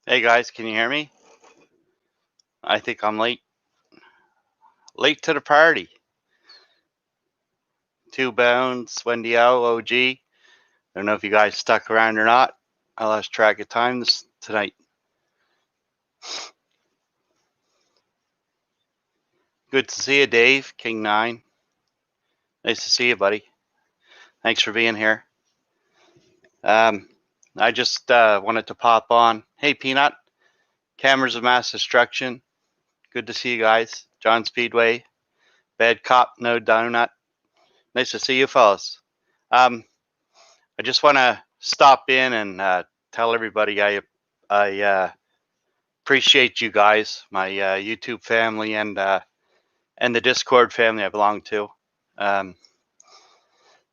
Hey guys, can you hear me? I think I'm late. Late to the party. Two Bounds, Wendy O, OG. I don't know if you guys stuck around or not. I lost track of time tonight. Good to see you, Dave, King 9. Nice to see you, buddy. Thanks for being here. I just wanted to pop on. Hey, Peanut. Cameras of Mass Destruction. Good to see you guys. John Speedway. Bad Cop, No Donut. Nice to see you, fellas. I just want to stop in and tell everybody I appreciate you guys, my YouTube family and the Discord family I belong to.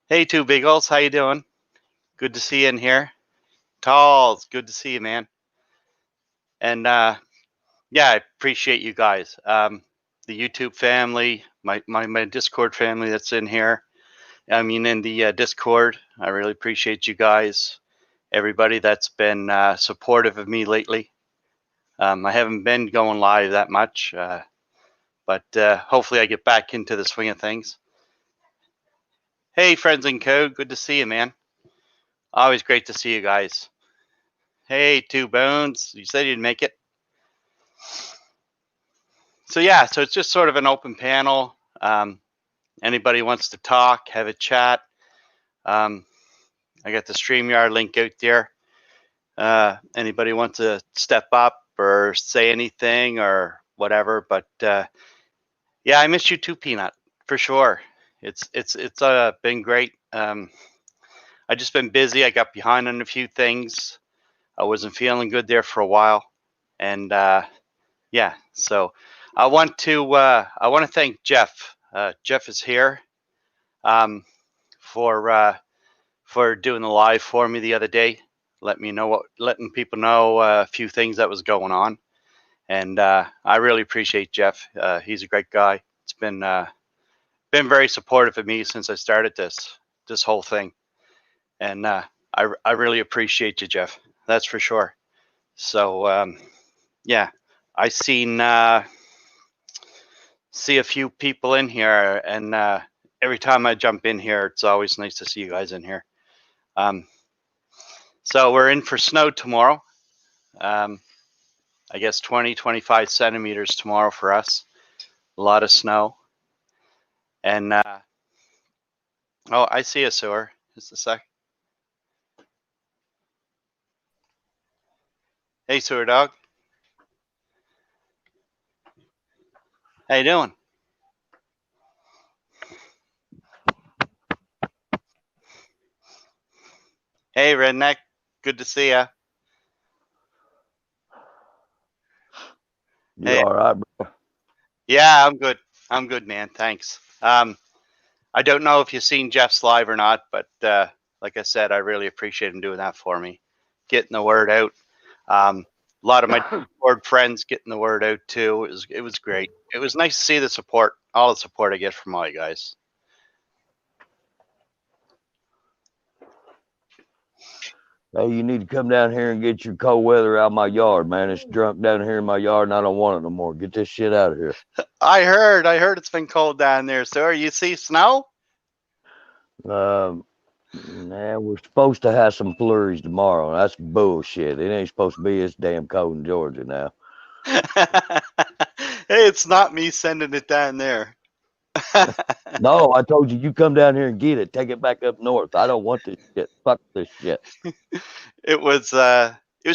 Hey, two Biggles, how you doing? Good to see you in here. Talls, good to see you, man. And yeah, I appreciate you guys. The YouTube family, my Discord family that's in here. I mean, in the Discord, I really appreciate you guys. Everybody that's been supportive of me lately. I haven't been going live that much, but hopefully I get back into the swing of things. Hey, friends in code, good to see you, man. Always great to see you guys. Hey, Two Bones, you said you'd make it. So yeah, so it's just sort of an open panel. Anybody wants to talk, have a chat. I got the StreamYard link out there. Anybody wants to step up or say anything or whatever, but yeah, I miss you too, Peanut, for sure. It's been great. I just been busy. I got behind on a few things. I wasn't feeling good there for a while, and yeah. So I want to thank Jeff. Jeff is here for doing the live for me the other day. Letting people know a few things that was going on, and I really appreciate Jeff. He's a great guy. It's been very supportive of me since I started this whole thing, and I really appreciate you, Jeff. That's for sure. So yeah, I see a few people in here, and every time I jump in here, it's always nice to see you guys in here. So we're in for snow tomorrow. I guess 20-25 centimeters tomorrow for us. A lot of snow. And oh, I see a sewer. Just a sec. Hey, sewer dog. How you doing? Hey, redneck. Good to see ya. You all right, bro? Yeah, I'm good. I'm good, man. Thanks. I don't know if you've seen Jeff's live or not, but like I said, I really appreciate him doing that for me, getting the word out. A lot of my Discord friends getting the word out too. It was great. It was nice to see the support, all the support I get from all you guys. Hey, you need to come down here and get your cold weather out of my yard, man. It's drunk down here in my yard, and I don't want it no more. Get this shit out of here. I heard it's been cold down there. So, you see snow? Nah, we're supposed to have some flurries tomorrow. That's bullshit. It ain't supposed to be this damn cold in Georgia now. Hey, it's not me sending it down there. No, I told you, you come down here and get it. Take it back up north. I don't want this shit. Fuck this shit. It was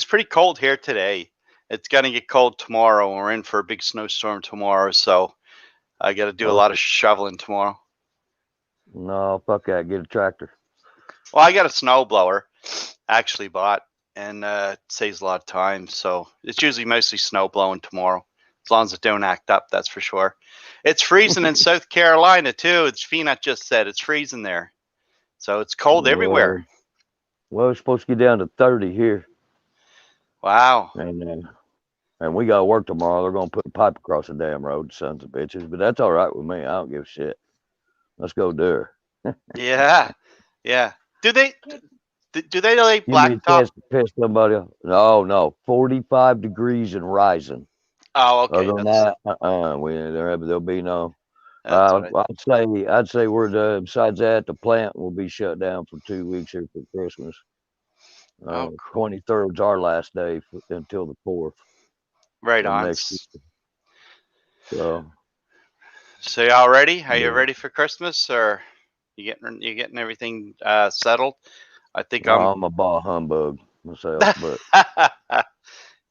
pretty cold here today. It's gonna get cold tomorrow. We're in for a big snowstorm tomorrow, so I got to do a lot of shoveling tomorrow. No, fuck that. Get a tractor. Well, I got a snow blower, actually bought, and it saves a lot of time. So it's usually mostly snow blowing tomorrow, as long as it don't act up. That's for sure. It's freezing in South Carolina too. It's Phoenix just said it's freezing there, so it's cold everywhere. Well, it's supposed to get down to 30 here. Wow. And we got to work tomorrow. They're going to put a pipe across the damn road, sons of bitches. But that's all right with me. I don't give a shit. Let's go do her. Yeah. Yeah. Did Do they like Give me a blacktop? chance to piss somebody off. No, 45 degrees and rising. Oh, okay. Other than that, there'll be no. That's what I'd say besides that, the plant will be shut down for 2 weeks here for Christmas. Oh, cool. 23rd's our last day until the 4th Right of on. next year. So y'all ready? Are you yeah. ready for Christmas, or you getting everything settled? I think I'm a bah humbug myself, but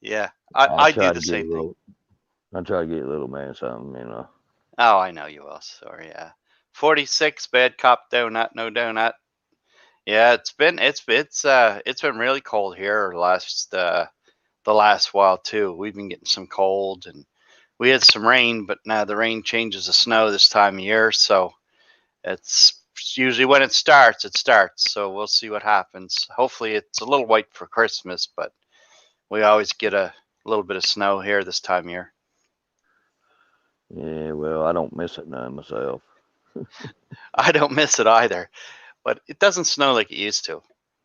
yeah, I do try the to get same thing. I try to get a little man something, you know. Oh, I know you will. Sorry, yeah. 46 bad cop donut, no donut. Yeah, it's been really cold here the last while too. We've been getting some cold, and we had some rain, but now the rain changes to snow this time of year, so it's usually when it starts. So we'll see what happens. Hopefully it's a little white for Christmas, but we always get a little bit of snow here this time of year. Yeah, well, I don't miss it none myself. I don't miss it either, but it doesn't snow like it used to.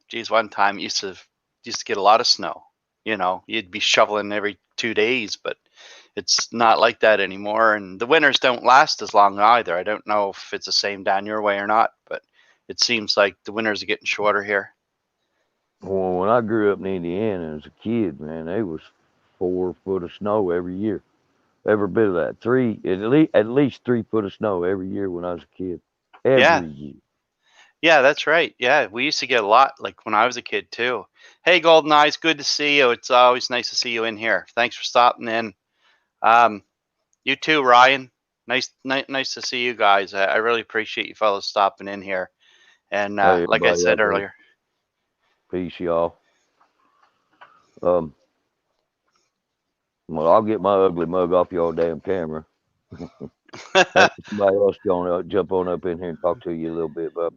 Geez, one time it used to get a lot of snow. You know, you'd be shoveling every 2 days, but it's not like that anymore. And the winters don't last as long either. I don't know if it's the same down your way or not, but it seems like the winters are getting shorter here. Well, when I grew up in Indiana as a kid, man, there was 4 foot of snow every year. Every bit of that. At least 3 foot of snow every year when I was a kid. Every year. Yeah, that's right. Yeah, we used to get a lot like when I was a kid too. Hey, Golden Eyes, good to see you. It's always nice to see you in here. Thanks for stopping in. You too, Ryan. Nice to see you guys. I really appreciate you fellas stopping in here. And Hey, like I said earlier, peace, y'all. Well, I'll get my ugly mug off your damn camera. Somebody else gonna jump on up in here and talk to you a little bit, bub.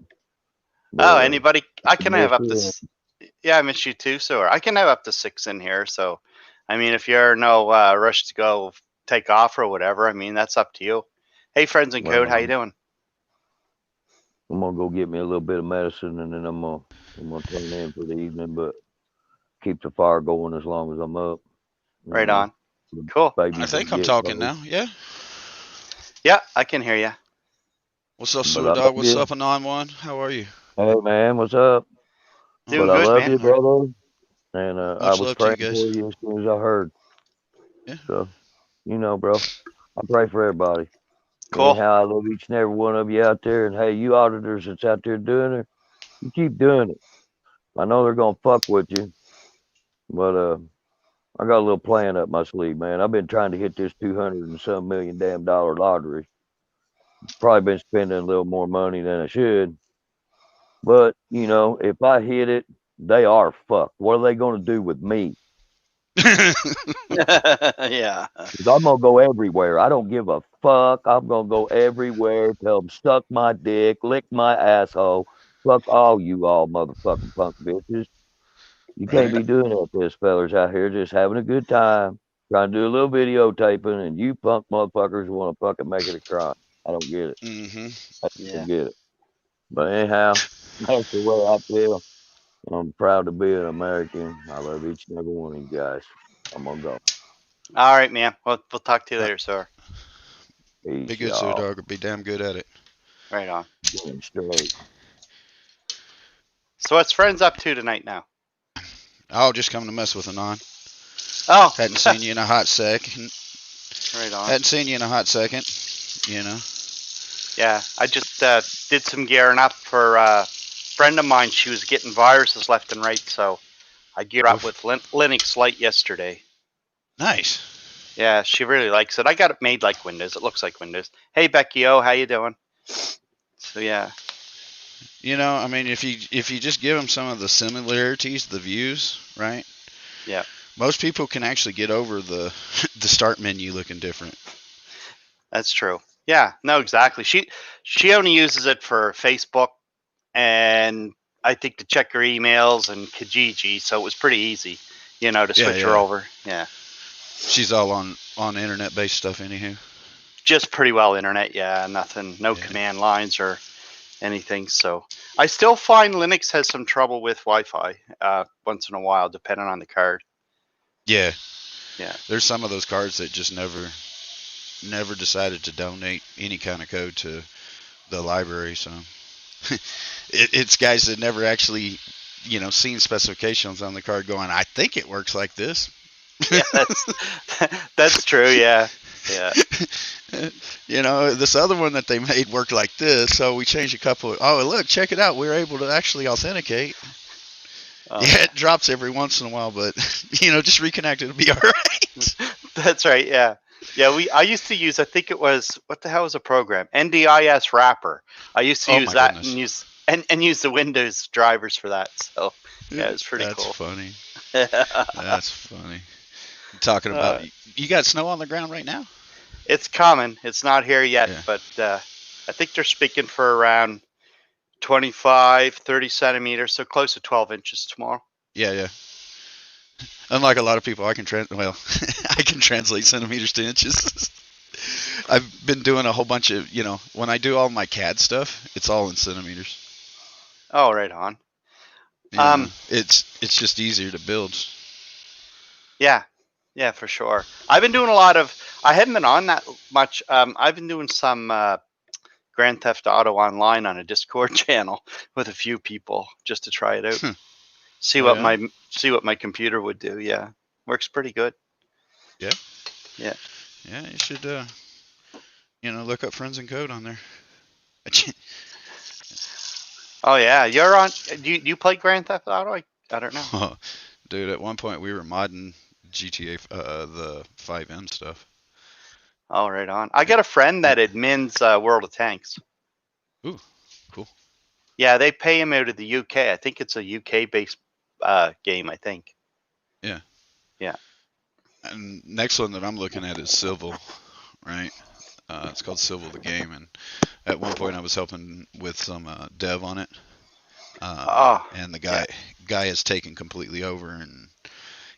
Oh, anybody? I can have up to. Yeah. Yeah, I miss you too, so I can have up to 6 in here. So, I mean, if you're no rush to go take off or whatever, I mean, that's up to you. Hey, friends in code, how you doing? I'm gonna go get me a little bit of medicine, and then I'm gonna turn in for the evening, but keep the fire going as long as I'm up. Right on. Cool. I think I'm talking now. Yeah. Yeah, I can hear you. What's up, Sewer Dog? What's up, Anon One? How are you? Hey, man, what's up? Doing but good, I love man. you, brother. And I was praying you for you as soon as I heard. Yeah. So, you know, bro, I pray for everybody. Cool. Anyhow, I love each and every one of you out there. And hey, you auditors that's out there doing it, you keep doing it. I know they're gonna fuck with you, but I got a little plan up my sleeve, man. I've been trying to hit this 200 and some million damn dollar lottery. Probably been spending a little more money than I should. But, you know, if I hit it, they are fucked. What are they going to do with me? Yeah. Because I'm going to go everywhere. I don't give a fuck. I'm going to go everywhere. Tell them, suck my dick, lick my asshole. Fuck all you all motherfucking punk bitches. You can't be doing that to us fellers out here just having a good time, trying to do a little videotaping, and you punk motherfuckers want to fucking make it a crime. I don't get it. I don't get it. But anyhow, that's the way I feel. I'm proud to be an American. I love each and every one of you guys. I'm gonna go. All right, man. We'll talk to you later, sir. Peace, be good, Sewer Dog, or be damn good at it. Right on. Straight. So what's friends up to tonight now? I'll just come to mess with Anon. Oh. Hadn't seen you in a hot second. Right on. Hadn't seen you in a hot second, you know. Yeah, I just did some gearing up for a friend of mine. She was getting viruses left and right, so I geared up with Linux Lite yesterday. Nice. Yeah, she really likes it. I got it made like Windows. It looks like Windows. Hey, Becky O, how you doing? So yeah. You know, I mean, if you just give them some of the similarities, the views, right? Yeah. Most people can actually get over the start menu looking different. That's true. Yeah, no, exactly. She only uses it for Facebook and I think to check her emails and Kijiji, so it was pretty easy, you know, to switch her over. Yeah. She's all on internet-based stuff anyhow. Just pretty well internet, yeah. Nothing, no command lines or anything. So I still find Linux has some trouble with Wi-Fi once in a while, depending on the card. Yeah. Yeah. There's some of those cards that just never decided to donate any kind of code to the library. So it's guys that never actually, seen specifications on the card going, I think it works like this. Yeah, that's true. Yeah. This other one that they made worked like this, so we changed a couple. Look, check it out. We were able to actually authenticate. Yeah, it drops every once in a while, but just reconnect. It'll be all right. That's right. Yeah. I used to use. I think it was, what the hell was a program? NDIS Wrapper. I used to use that goodness. and use the Windows drivers for that. So yeah, it's pretty cool. That's funny. That's funny. Talking about you got snow on the ground right now? It's coming. It's not here yet, Yeah. but I think they're speaking for around 25, 30 centimeters, so close to 12 inches tomorrow. Yeah. Unlike a lot of people, I can translate centimeters to inches. I've been doing a whole bunch of, when I do all my CAD stuff, it's all in centimeters. Oh, right on. It's just easier to build. Yeah, for sure. I've been doing I haven't been on that much. I've been doing some Grand Theft Auto online on a Discord channel with a few people just to try it out. See what my computer would do. Yeah. Works pretty good. Yeah. Yeah. Yeah, you should look up Friends in Code on there. Oh yeah, you're on. Do you play Grand Theft Auto? I don't know. Dude, at one point we were modding GTA, the 5M stuff. Oh, right on. I got a friend that admins World of Tanks. Ooh, cool. Yeah, they pay him out of the UK. I think it's a UK-based game, I think. Yeah. Yeah. And next one that I'm looking at is Civil, right? It's called Civil the Game, and at one point I was helping with some dev on it. And the guy has taken completely over, and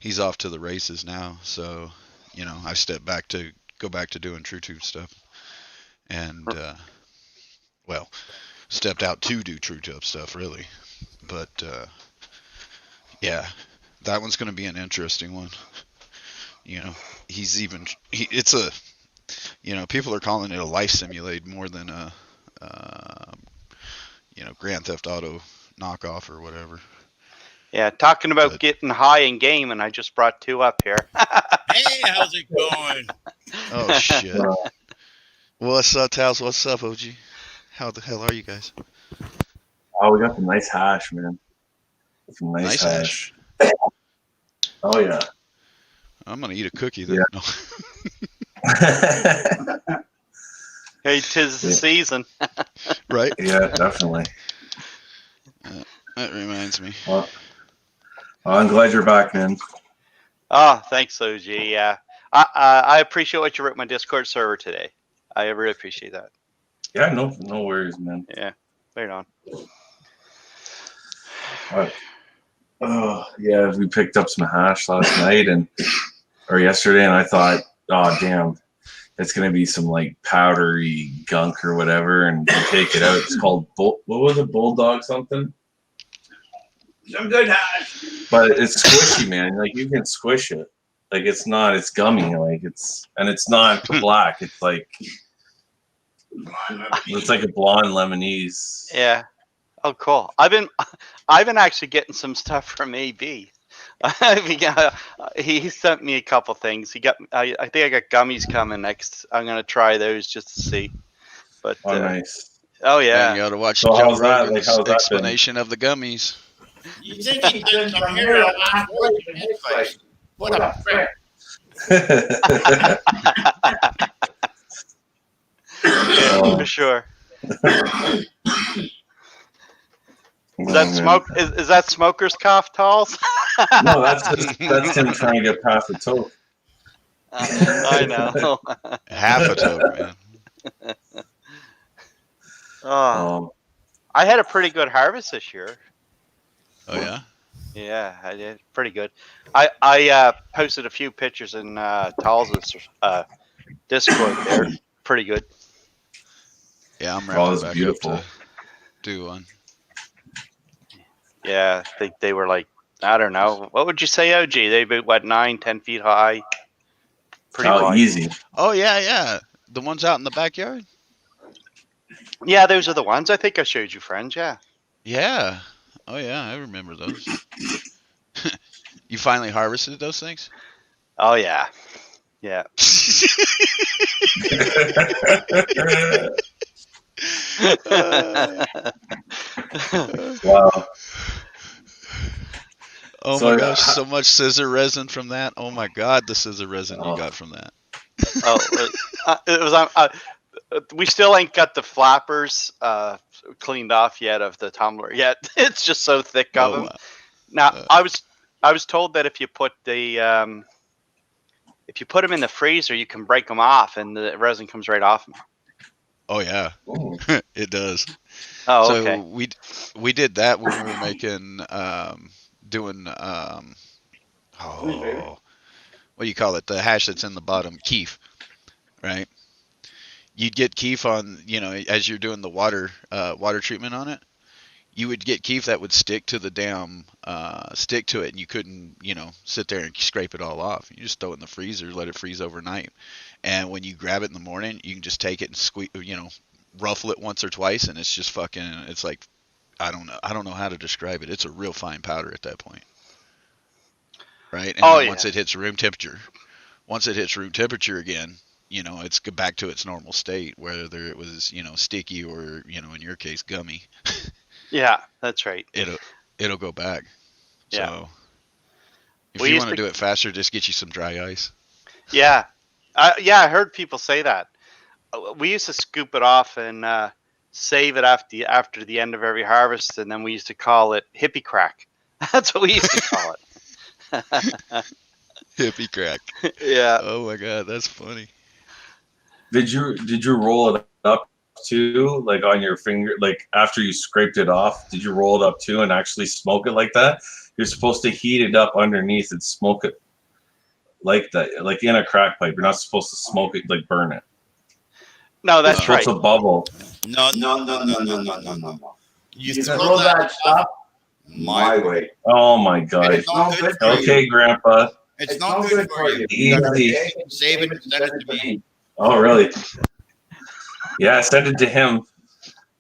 he's off to the races now. So, I stepped back to go back to doing TrueTube stuff, and stepped out to do TrueTube stuff really. But yeah, that one's going to be an interesting one. It's a, people are calling it a life simulator more than a, Grand Theft Auto knockoff or whatever. Yeah, talking about getting high in game, and I just brought two up here. Hey, how's it going? Oh, shit. What's up, Tals? What's up, OG? How the hell are you guys? Oh, we got some nice hash, man. Some nice hash. Oh, yeah. I'm going to eat a cookie then. Yeah. No. Hey, 'tis the season. Right? Yeah, definitely. That reminds me. Well, I'm glad you're back, man. Oh, thanks, OG. Yeah, I appreciate what you wrote my Discord server today. I really appreciate that. Yeah, no worries, man. Yeah, right on. Oh, yeah, we picked up some hash last night or yesterday, and I thought, oh, damn, it's going to be some, like, powdery gunk or whatever, and you take it out. It's called, what was it, Bulldog something? Some good hash. But it's squishy, man. Like, you can squish it. Like, it's gummy. Like, it's not black. It's like a blonde Lebanese. Yeah. Oh, cool. I've been actually getting some stuff from AB. He sent me a couple things. I think I got gummies coming next. I'm gonna try those just to see. But nice. Oh yeah. You got to watch So Joe how's that? Rogan's How's that explanation of the gummies. You think he did come here a lot more than his face? What a frick. Yeah, for sure. Is that smoke? Is that smoker's cough, Talls? No, that's him trying to get past the toe. I know. Half a toe, man. I had a pretty good harvest this year. Oh yeah. Yeah, I did pretty good. I posted a few pictures in Talls' Discord. They're pretty good. Yeah, I'm Oh, wrapping it's back beautiful. up do one. Yeah, I think they were like, I don't know. What would you say, OG? They about, what, 9-10 feet high? Pretty How wide. easy. Oh yeah. The ones out in the backyard. Yeah, those are the ones. I think I showed you, friends. Yeah. Yeah. Oh yeah, I remember those. You finally harvested those things? Oh yeah. Yeah. Wow. Oh So, my gosh, so much scissor resin from that. Oh my god, the scissor resin you Oh. got from that. It was. We still ain't got the flappers cleaned off yet of the tumbler yet. It's just so thick of them. wow. Now I was told that if you put them in the freezer, you can break them off, and the resin comes right off them. Oh yeah, Ooh. it does. Oh, So okay. we did that when we were making doing what do you call it? The hash that's in the bottom, keef, right? You'd get keef on, as you're doing the water treatment on it. You would get keef that would stick to the stick to it, and you couldn't, sit there and scrape it all off. You just throw it in the freezer, let it freeze overnight, and when you grab it in the morning, you can just take it and squeeze, ruffle it once or twice, and it's just fucking. It's like, I don't know how to describe it. It's a real fine powder at that point, right? And then once it hits room temperature again, it's back to its normal state, whether it was, sticky or, in your case, gummy. Yeah, that's right. It'll go back. Yeah. So if We you used want to to- do it faster, just get you some dry ice. Yeah. I heard people say that. We used to scoop it off and save it after the end of every harvest, and then we used to call it hippie crack. That's what we used to call it. Hippie crack. Yeah. Oh my god, that's funny. Did you roll it up too, like on your finger, like after you scraped it off? Did you roll it up too and actually smoke it like that? You're supposed to heat it up underneath and smoke it like that, like in a crack pipe. You're not supposed to smoke it, like burn it. No, that's It's right. supposed to bubble. No. You throw that stuff my way. Oh my god. It's not good for you. Okay, Grandpa. It's not good for you. You gotta Easy. take it, save it, and send it to me. Oh really? Yeah, send it to him.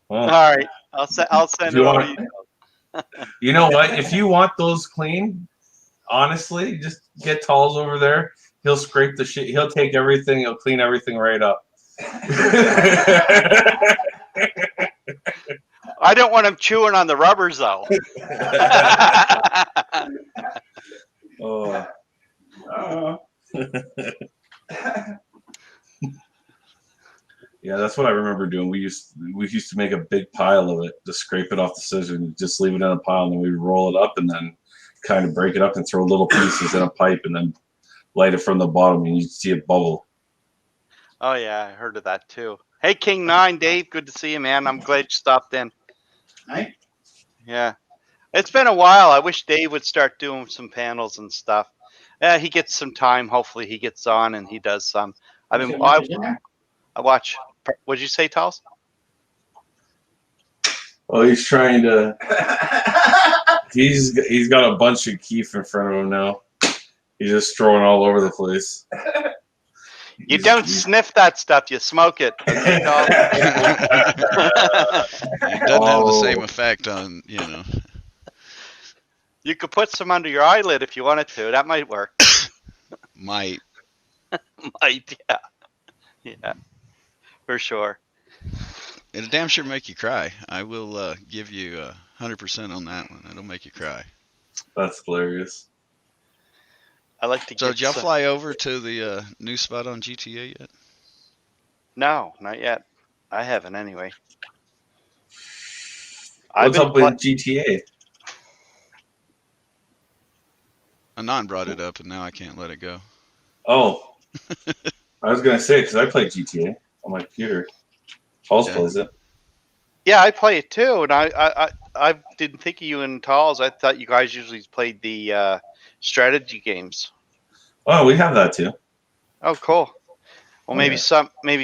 All Well, right. I'll send if you it over. want, you know what? If you want those clean, honestly, just get Talls over there. He'll scrape the shit. He'll take everything. He'll clean everything right up. I don't want him chewing on the rubbers though. Oh. Yeah, that's what I remember doing. We used to make a big pile of it, just scrape it off the scissors and just leave it in a pile, and then we'd roll it up and then kind of break it up and throw little pieces in a pipe and then light it from the bottom, and you'd see it bubble. Oh yeah, I heard of that too. Hey, King 9, Dave, good to see you, man. I'm glad you stopped in. Right? Yeah, it's been a while. I wish Dave would start doing some panels and stuff. Yeah, he gets some time. Hopefully, he gets on and he does some. I watch. What'd you say, Talls? Oh, he's trying to. He's got a bunch of keef in front of him now. He's just throwing all over the place. You don't sniff that stuff. You smoke it. Okay, Talls? It doesn't have the same effect on, You could put some under your eyelid if you wanted to. That might work. might. Might, yeah. Yeah, for sure. It'll damn sure make you cry. I will give you 100% on that one. It'll make you cry. That's hilarious. I like to. So get did y'all some- fly over to the new spot on GTA yet? No, not yet. I haven't anyway. What's up with GTA? Anon brought it up, and now I can't let it go. Oh, I was gonna say because I play GTA on my computer. Talls Yeah. plays it. Yeah, I play it too, and I didn't think of you in Talls. I thought you guys usually played the strategy games. Oh, we have that too. Oh, cool. Well, Oh, maybe yeah.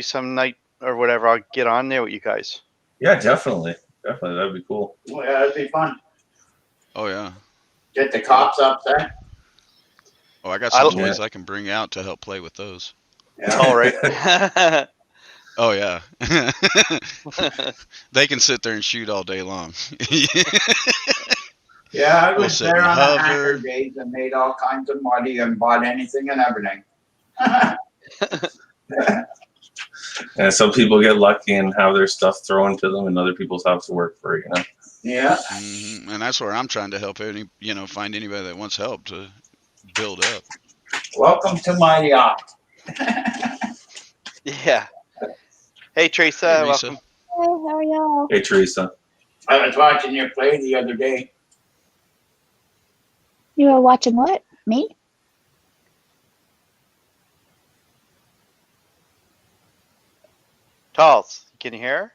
some night or whatever, I'll get on there with you guys. Yeah, definitely. Definitely, that'd be cool. Well, yeah, that'd be fun. Oh yeah. Get the cops upset. Oh, I got some I- toys I can bring out to help play with those. Yeah. All right. Oh yeah. They can sit there and shoot all day long. Yeah, I We'll was sit there and on the hover. hacker days and made all kinds of money and bought anything and everything. And some people get lucky and have their stuff thrown to them, and other people's have to work for it. You know. Yeah. And that's where I'm trying to help find anybody that wants help to build up. Welcome to my yacht. Yeah. Hey, Teresa. Hey, Risa. Welcome. Hey, how are y'all? Hey, Teresa. I was watching you play the other day. You were watching what? Me? Talls, can you hear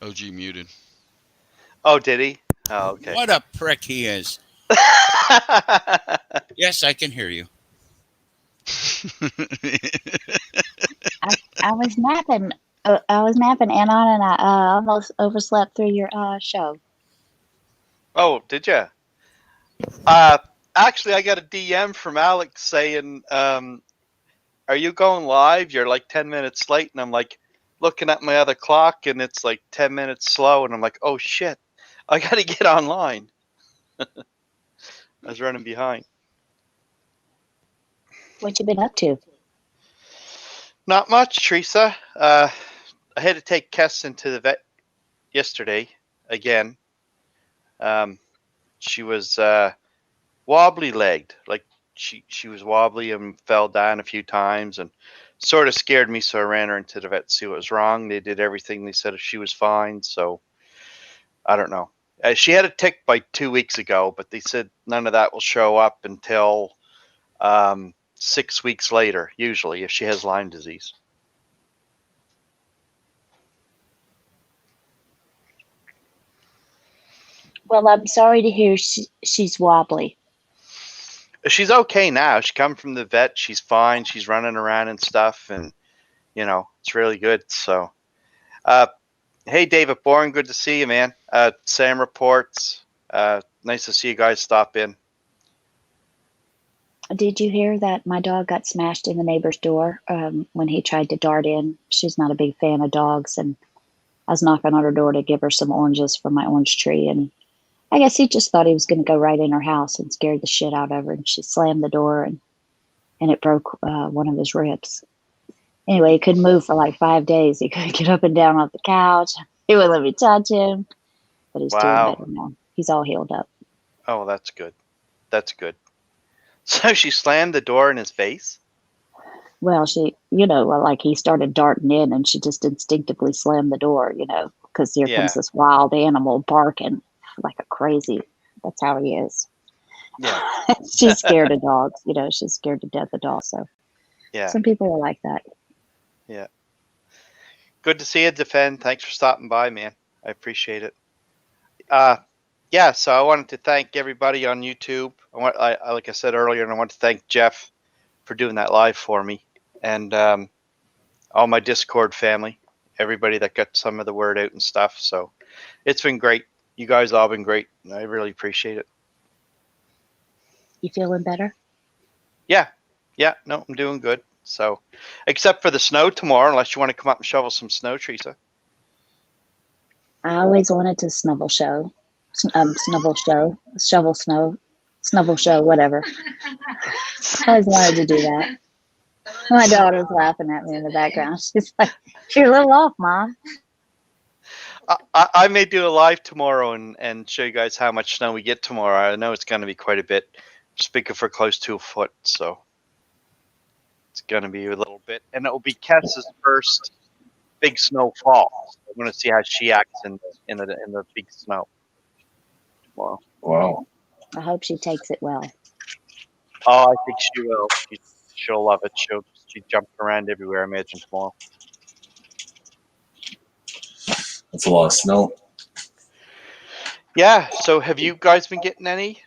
OG muted. her? Oh, did he? Oh, okay. What a prick he is. Yes, I can hear you. I was napping. I was napping, Anon, and I almost overslept through your show. Oh, did you? Actually, I got a DM from Alex saying, "Are you going live? You're like 10 minutes late." And I'm like, looking at my other clock, and it's like 10 minutes slow. And I'm like, "Oh shit, I got to get online." I was running behind. What you been up to? Not much, Teresa. I had to take Kesson to the vet yesterday again. She was wobbly legged, like she was wobbly and fell down a few times, and sort of scared me. So I ran her into the vet to see what was wrong. They did everything. They said she was fine. So I don't know. She had a tick bite 2 weeks ago, but they said none of that will show up until 6 weeks later, usually, if she has Lyme disease. Well, I'm sorry to hear she's wobbly. She's okay now. She come from the vet. She's fine. She's running around and stuff, and it's really good. So, hey, David Bourne, good to see you, man. Sam reports. Nice to see you guys stop in. Did you hear that my dog got smashed in the neighbor's door when he tried to dart in? She's not a big fan of dogs, and I was knocking on her door to give her some oranges from my orange tree, and I guess he just thought he was going to go right in her house and scared the shit out of her, and she slammed the door, and it broke one of his ribs. Anyway, he couldn't move for like 5 days. He couldn't get up and down off the couch. He wouldn't let me touch him, but he's doing better now. He's all healed up. Oh, that's good. That's good. So she slammed the door in his face? Well, like he started darting in, and she just instinctively slammed the door, because here comes this wild animal barking like a crazy. That's how he is. Yeah. She's scared of dogs. She's scared to death of dogs. So yeah, some people are like that. Yeah. Good to see you, Defend. Thanks for stopping by, man. I appreciate it. Yeah, so I wanted to thank everybody on YouTube. Like I said earlier, and I want to thank Jeff for doing that live for me, and all my Discord family, everybody that got some of the word out and stuff. So it's been great. You guys all been great. I really appreciate it. You feeling better? Yeah. No, I'm doing good. So, except for the snow tomorrow, unless you want to come up and shovel some snow, Teresa. I always wanted to shovel snow, whatever. I always wanted to do that. My daughter's laughing at me in the background. She's like, "You're a little off, Mom." I may do a live tomorrow and show you guys how much snow we get tomorrow. I know it's going to be quite a bit. Speaking for close to a foot, so it's going to be a little bit. And it will be Kess's first big snowfall. So I'm going to see how she acts in the big snow tomorrow. Wow. I hope she takes it well. Oh, I think she will. She'll love it. She's jumping around everywhere, I imagine, tomorrow. That's a lot of snow. Yeah, so have you guys been getting any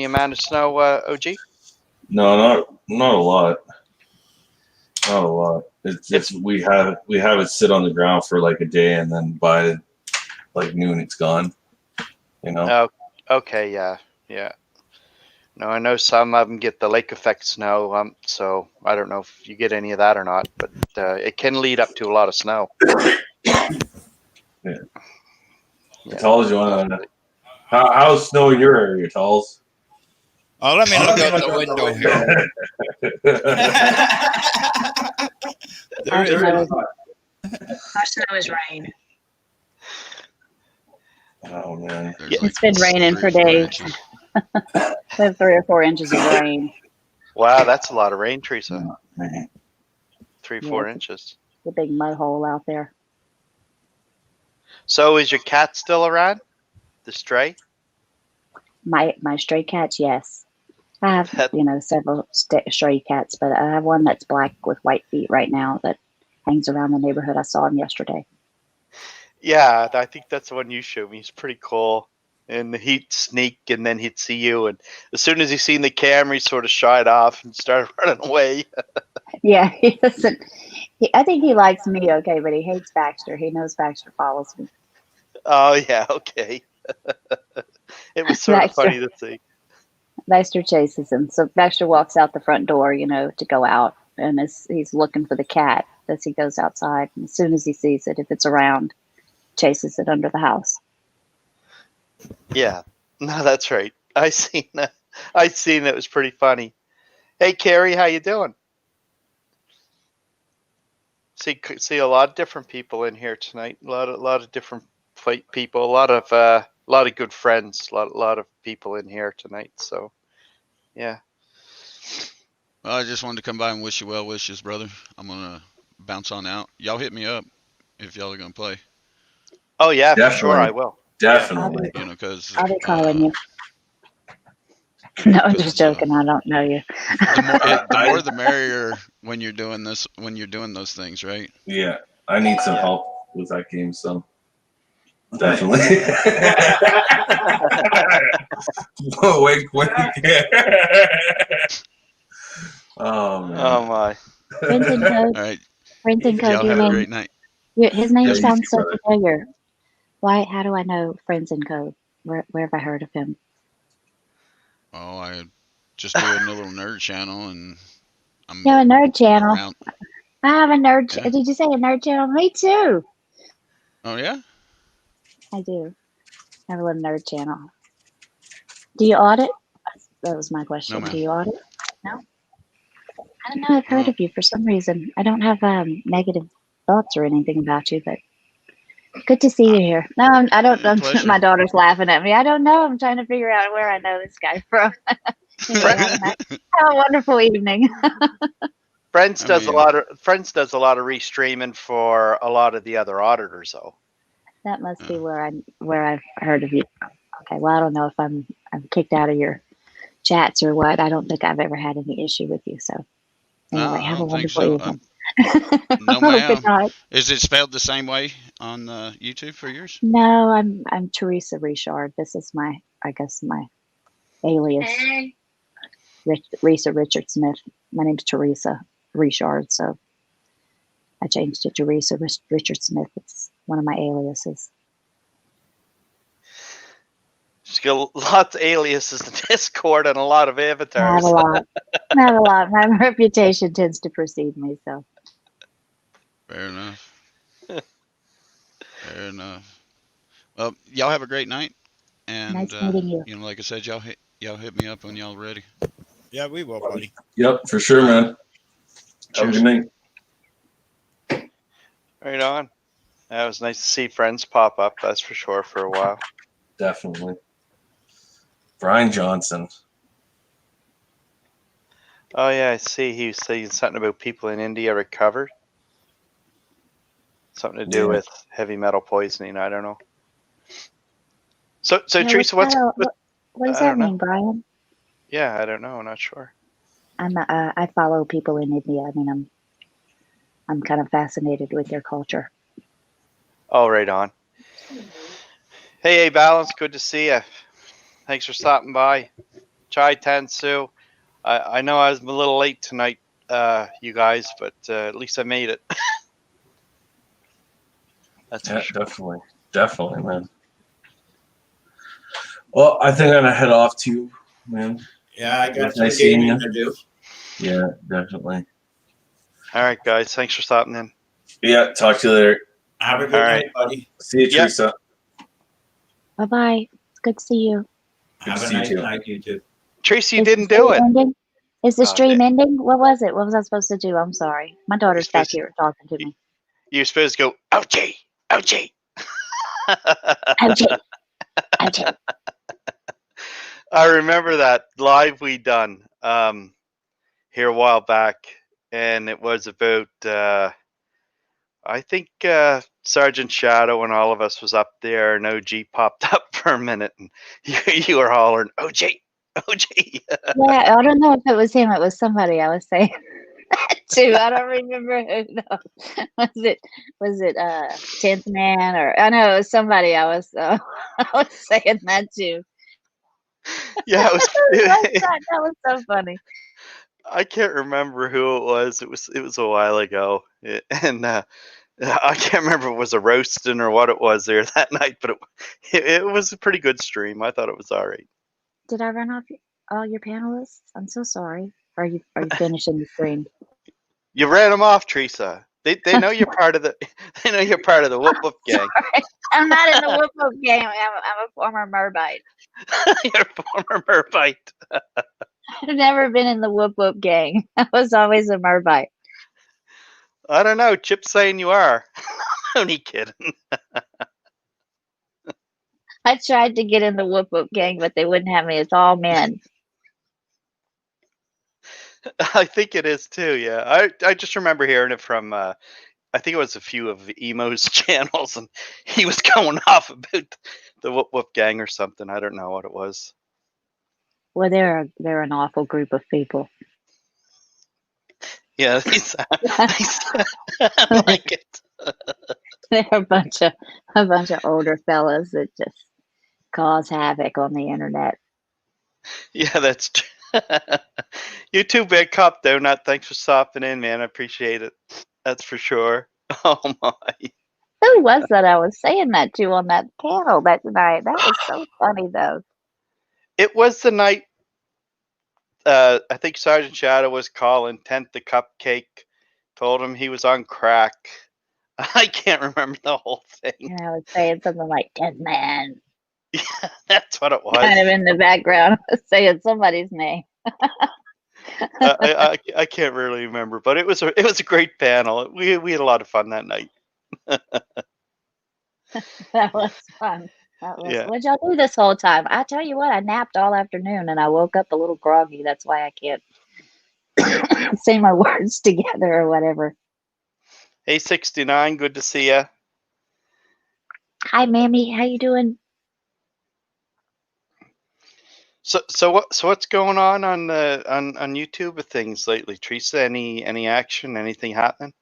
amount of snow, OG? No, not a lot. Oh, a lot. It's we have it sit on the ground for like a day, and then by like noon it's gone. You know. Oh, okay, yeah. No, I know some of them get the lake effect snow, so I don't know if you get any of that or not, but it can lead up to a lot of snow. Yeah. Talls, you want to? How's snow in your area, Talls? Oh, let me look out the window here. Our There is. snow is rain. Oh man, There's It's been raining for 3 or 4 days. inches. We have 3 or 4 inches of rain. Wow, that's a lot of rain, Teresa. man. 3-4 Yeah. inches. The big mud hole out there. So is your cat still around? The stray? My stray cats, yes. I have, several stray cats, but I have one that's black with white feet right now that hangs around the neighborhood. I saw him yesterday. Yeah, I think that's the one you showed me. He's pretty cool. And he'd sneak and then he'd see you. And as soon as he seen the camera, he sort of shied off and started running away. Yeah, he doesn't. I think he likes me, okay, but he hates Baxter. He knows Baxter follows me. Oh, yeah, okay. It was sort of funny to see. Baxter chases him. So Baxter walks out the front door, to go out. And he's looking for the cat as he goes outside. And as soon as he sees it, if it's around, chases it under the house. Yeah, no, that's right. I seen that. It was pretty funny. Hey, Carrie, how you doing? See a lot of different people in here tonight. A lot of different people. A lot of good friends. A lot of people in here tonight. So, yeah. Well, I just wanted to come by and wish you well wishes, brother. I'm gonna bounce on out. Y'all hit me up if y'all are gonna play. Oh yeah, Definitely. for sure I will. Definitely. Because I'll be calling you. No, I'm just joking. I don't know you. the more the merrier when you're doing this. When you're doing those things, right? Yeah, I need some help with that game, so definitely. Wink, wink. Oh man. Oh my. Friends and Code. All right. Friends and Code. Y'all have a great night. His name Yeah, sounds you so too, familiar. Why? How do I know Friends and Code? Where have I heard of him? Oh, I just do a little nerd channel, and I'm You have a nerd channel. around. I have a nerd. Yeah. Did you say a nerd channel? Me too. Oh yeah. I do. I have a little nerd channel. Do you audit? That was my question. No, ma'am. Do you audit? No. I don't know. I've heard No. of you for some reason. I don't have negative thoughts or anything about you, but good to see you here. No, I don't. Pleasure. My daughter's laughing at me. I don't know. I'm trying to figure out where I know this guy from. Anyway, have a wonderful evening. Friends does a mean- lot of restreaming for a lot of the other auditors though. That must be where I've heard of you. Okay. Well, I don't know if I'm kicked out of your chats or what. I don't think I've ever had any issue with you. So anyway, I have a don't think wonderful so. evening. No, Good ma'am. night. Is it spelled the same way on YouTube for yours? No, I'm Teresa Richard. This is my alias. Teresa Richard Smith. My name's Teresa Richard, so I changed it to Teresa Richard Smith. It's one of my aliases. She's got lots of aliases in Discord and a lot of I avatars. have a lot. I have a lot. My reputation tends to precede me, so. Fair enough. Fair enough. Well, y'all have a great night, and Nice meeting you. like I said, y'all hit me up when y'all ready. Yeah, we will, buddy. Yep, for sure, man. Have a Cheers. good night. Right on. It was nice to see friends pop up, that's for sure, for a while. Definitely. Brian Johnson. Oh yeah, I see. He was saying something about people in India recovered. Something to do Yeah. with heavy metal poisoning. I don't know. So Yeah, Teresa, what does I that don't know. mean, Brian? Yeah, I don't know. I'm not sure. I follow people in India. I mean, I'm kind of fascinated with their culture. Oh, right on. Hey, Balance, good to see you. Thanks for stopping by. Chai Tansu. I know I was a little late tonight you guys, but at least I made it. That's Yeah, for sure. definitely, man. Well, I think I'm gonna head off too, man. Yeah, I got It's some nice seeing gaming you. to do. Yeah, definitely. All right, guys. Thanks for stopping in. Yeah, talk to you later. Have a good All night, right. buddy. See you, Yeah. Teresa. Bye bye. It's good to see you. Good Have to a see you nice too. night, you two. Tracy, you Is the didn't do stream it. ending? Is the Oh, stream damn. ending? What was it? What was I supposed to do? I'm sorry. My daughter's back supposed- here talking to me. You're supposed to go, OJ, OJ. OJ. OJ. I remember that live we done here a while back, and it was about I think Sergeant Shadow and all of us was up there, and OG popped up for a minute, and you were hollering, OJ, OJ. Yeah, I don't know if it was him. It was somebody I was saying that to. I don't remember who. No. Was it 10th Man, or I know it was somebody I was I was saying that to. Yeah, it was. That was so funny. I can't remember who it was. It was a while ago, and I can't remember if it was a roasting or what it was there that night, but it was a pretty good stream. I thought it was all right. Did I run off all your panelists? I'm so sorry. Are you finishing the stream? You ran them off, Teresa. They know you're part of the. They know you're part of the Whoop Whoop gang. Sorry. I'm not in the Whoop Whoop game. I'm a former Merbite. You're a former Merbite. I've never been in the Whoop Whoop gang. I was always a Merbite. I don't know. Chip's saying you are. Only kidding. I tried to get in the Whoop Whoop gang, but they wouldn't have me. It's all men. I think it is too. Yeah, I just remember hearing it from. I think it was a few of Emo's channels, and he was going off about the Whoop Whoop gang or something. I don't know what it was. Well, they're an awful group of people. Yeah, they sound like it. They're a bunch of older fellas that just cause havoc on the internet. Yeah, that's true. You too, Big Cop Donut. Thanks for stopping in, man. I appreciate it. That's for sure. Oh my. Who was that I was saying that to on that panel that night? That was so funny, though. It was the night. I think Sergeant Shadow was calling Tent the Cupcake. Told him he was on crack. I can't remember the whole thing. And I was saying something like 10th Man. Yeah, that's what it was. Kind of in the background, I was saying somebody's name. I can't really remember, but it was a great panel. We had a lot of fun that night. That was fun. Yeah. What'd y'all do this whole time? I tell you what, I napped all afternoon and I woke up a little groggy. That's why I can't say my words together or whatever. Hey, 69, good to see you. Hi, Mammy. How you doing? So what's going on YouTube with things lately, Teresa? Any action? Anything happening?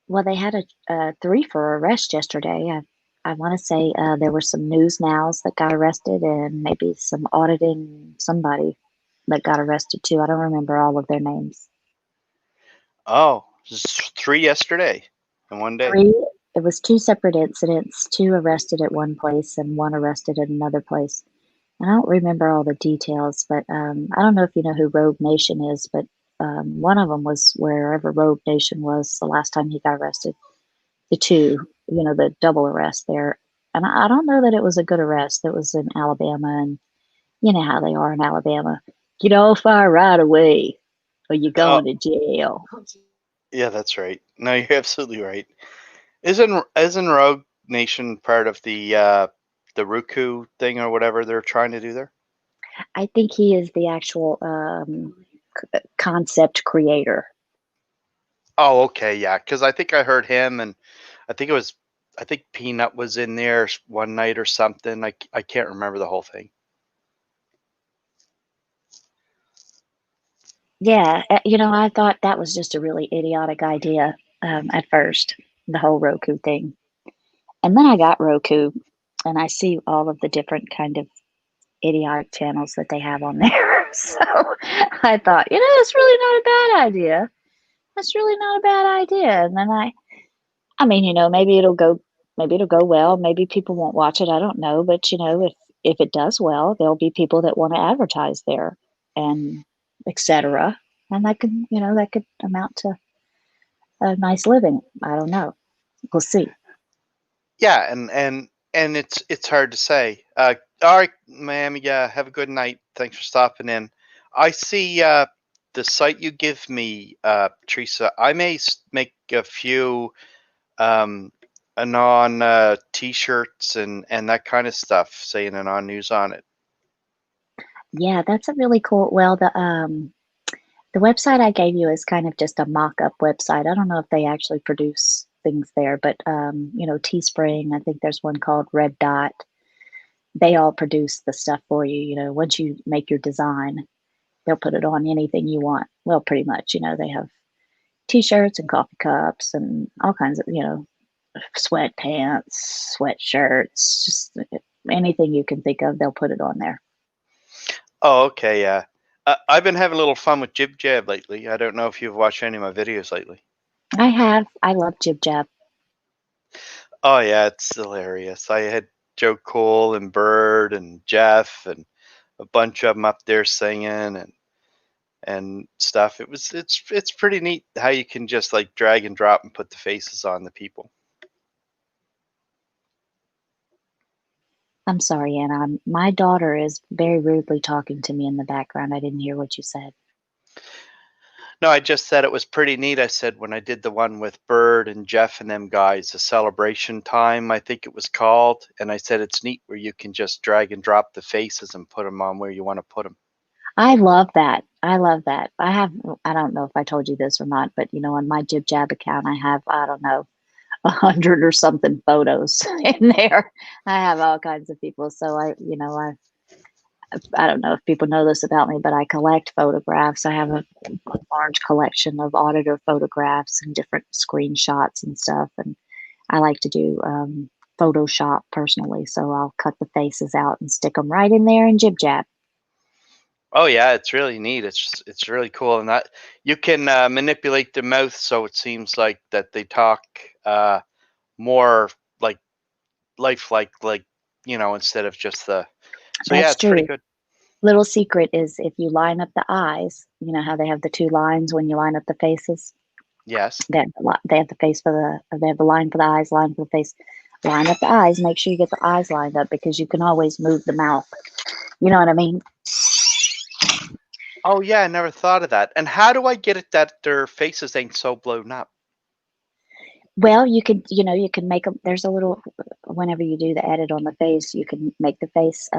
Well, they had a 3 for arrest yesterday. I want to say there were some news nows that got arrested and maybe some auditing somebody that got arrested too. I don't remember all of their names. Oh, 3 yesterday in one day. 3. It was 2 separate incidents. 2 arrested at one place and 1 arrested at another place. I don't remember all the details, but I don't know if you know who Rogue Nation is, but one of them was wherever Rogue Nation was the last time he got arrested. The 2, the double arrest there. And I don't know that it was a good arrest. It was in Alabama, and you know how they are in Alabama. Get off fire right away, or you're going to jail. Yeah, that's right. No, you're absolutely right. Isn't Rogue Nation part of the Roku thing or whatever they're trying to do there? I think he is the actual concept creator. Oh, okay, yeah. Because I think I heard him, and I think Peanut was in there one night or something. I can't remember the whole thing. Yeah, I thought that was just a really idiotic idea at first, the whole Roku thing. And then I got Roku, and I see all of the different kind of idiotic channels that they have on there. So I thought, it's really not a bad idea. that's really not a bad idea. And then I mean, you know, maybe it'll go well. Maybe people won't watch it. I don't know. But, you know, if it does well, there'll be people that want to advertise there and etc. And that could, you know, that could amount to a nice living. I don't know. We'll see. Yeah, and it's hard to say. All right, ma'am. Yeah, have a good night. Thanks for stopping in. I see the site you give me, Teresa. I may make a few anon t-shirts and that kind of stuff, saying anon news on it. Yeah, that's a really cool. Well, the website I gave you is kind of just a mock-up website. I don't know if they actually produce things there, but you know, Teespring, I think there's one called Red Dot. They all produce the stuff for you. You know, once you make your design, they'll put it on anything you want. Well, pretty much, you know, they have t-shirts and coffee cups and all kinds of, you know, sweatpants, sweatshirts, just anything you can think of, they'll put it on there. Oh, okay, yeah. I've been having a little fun with Jib Jab lately. I don't know if you've watched any of my videos lately. I have. I love Jib Jab. Oh yeah, it's hilarious. I had Joe Cole and Bird and Jeff and a bunch of them up there singing and stuff. It's pretty neat how you can just like drag and drop and put the faces on the people. I'm sorry, Anna. My daughter is very rudely talking to me in the background. I didn't hear what you said. No, I just said it was pretty neat. I said when I did the one with Bird and Jeff and them guys, the celebration time, I think it was called. And I said it's neat where you can just drag and drop the faces and put them on where you want to put them. I love that. I love that. I don't know if I told you this or not, but you know, on my Jib Jab account, I have, I don't know, 100 or something photos in there. I have all kinds of people. So I don't know if people know this about me, but I collect photographs. I have a large collection of auditor photographs and different screenshots and stuff. And I like to do Photoshop personally. So I'll cut the faces out and stick them right in there in Jib Jab. Oh yeah, it's really neat. It's really cool, and that you can manipulate the mouth so it seems like that they talk more like lifelike, like you know, instead of just the. So That's yeah, it's true. pretty good. Little secret is if you line up the eyes, you know how they have the two lines when you line up the faces. Yes. They have the face for they have the line for the eyes, line for the face. Line up the eyes. Make sure you get the eyes lined up because you can always move the mouth. You know what I mean? Oh yeah, I never thought of that. And how do I get it that their faces ain't so blown up? Well, you can make them. There's a little, whenever you do the edit on the face, you can make the face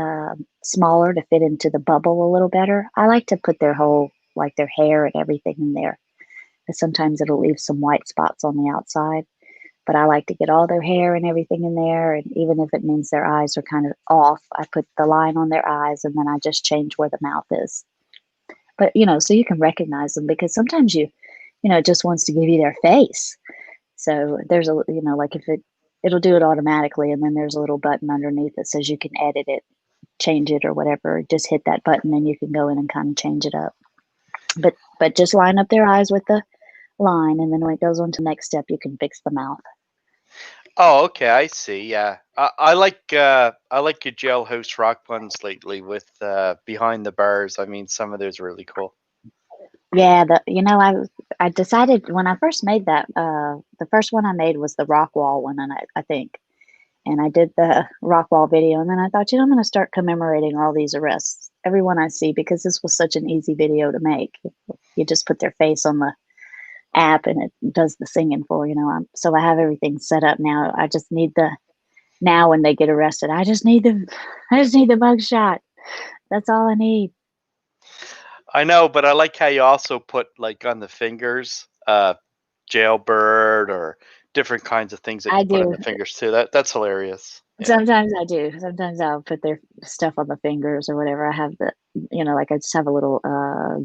smaller to fit into the bubble a little better. I like to put their whole, like their hair and everything in there. But sometimes it'll leave some white spots on the outside. But I like to get all their hair and everything in there. And even if it means their eyes are kind of off, I put the line on their eyes and then I just change where the mouth is. But, you know, so you can recognize them because sometimes it just wants to give you their face. So there's like if it'll do it automatically. And then there's a little button underneath that says you can edit it, change it or whatever. Just hit that button and you can go in and kind of change it up. But just line up their eyes with the line. And then when it goes on to the next step, you can fix the mouth. Oh, okay, I see. Yeah, I like your Jailhouse Rock ones lately with Behind the Bars. I mean, some of those are really cool. Yeah, I decided when I first made that, the first one I made was the rock wall one, and I think, and I did the rock wall video, and then I thought, I'm going to start commemorating all these arrests, everyone I see, because this was such an easy video to make. You just put their face on the app, and it does the singing for so I have everything set up now. I just need now when they get arrested, I just need the mugshot. That's all I need. I know, but I like how you also put like on the fingers, jailbird or different kinds of things that you put on the fingers too. That's hilarious. Yeah. Sometimes I do. Sometimes I'll put their stuff on the fingers or whatever. I have like I just have a little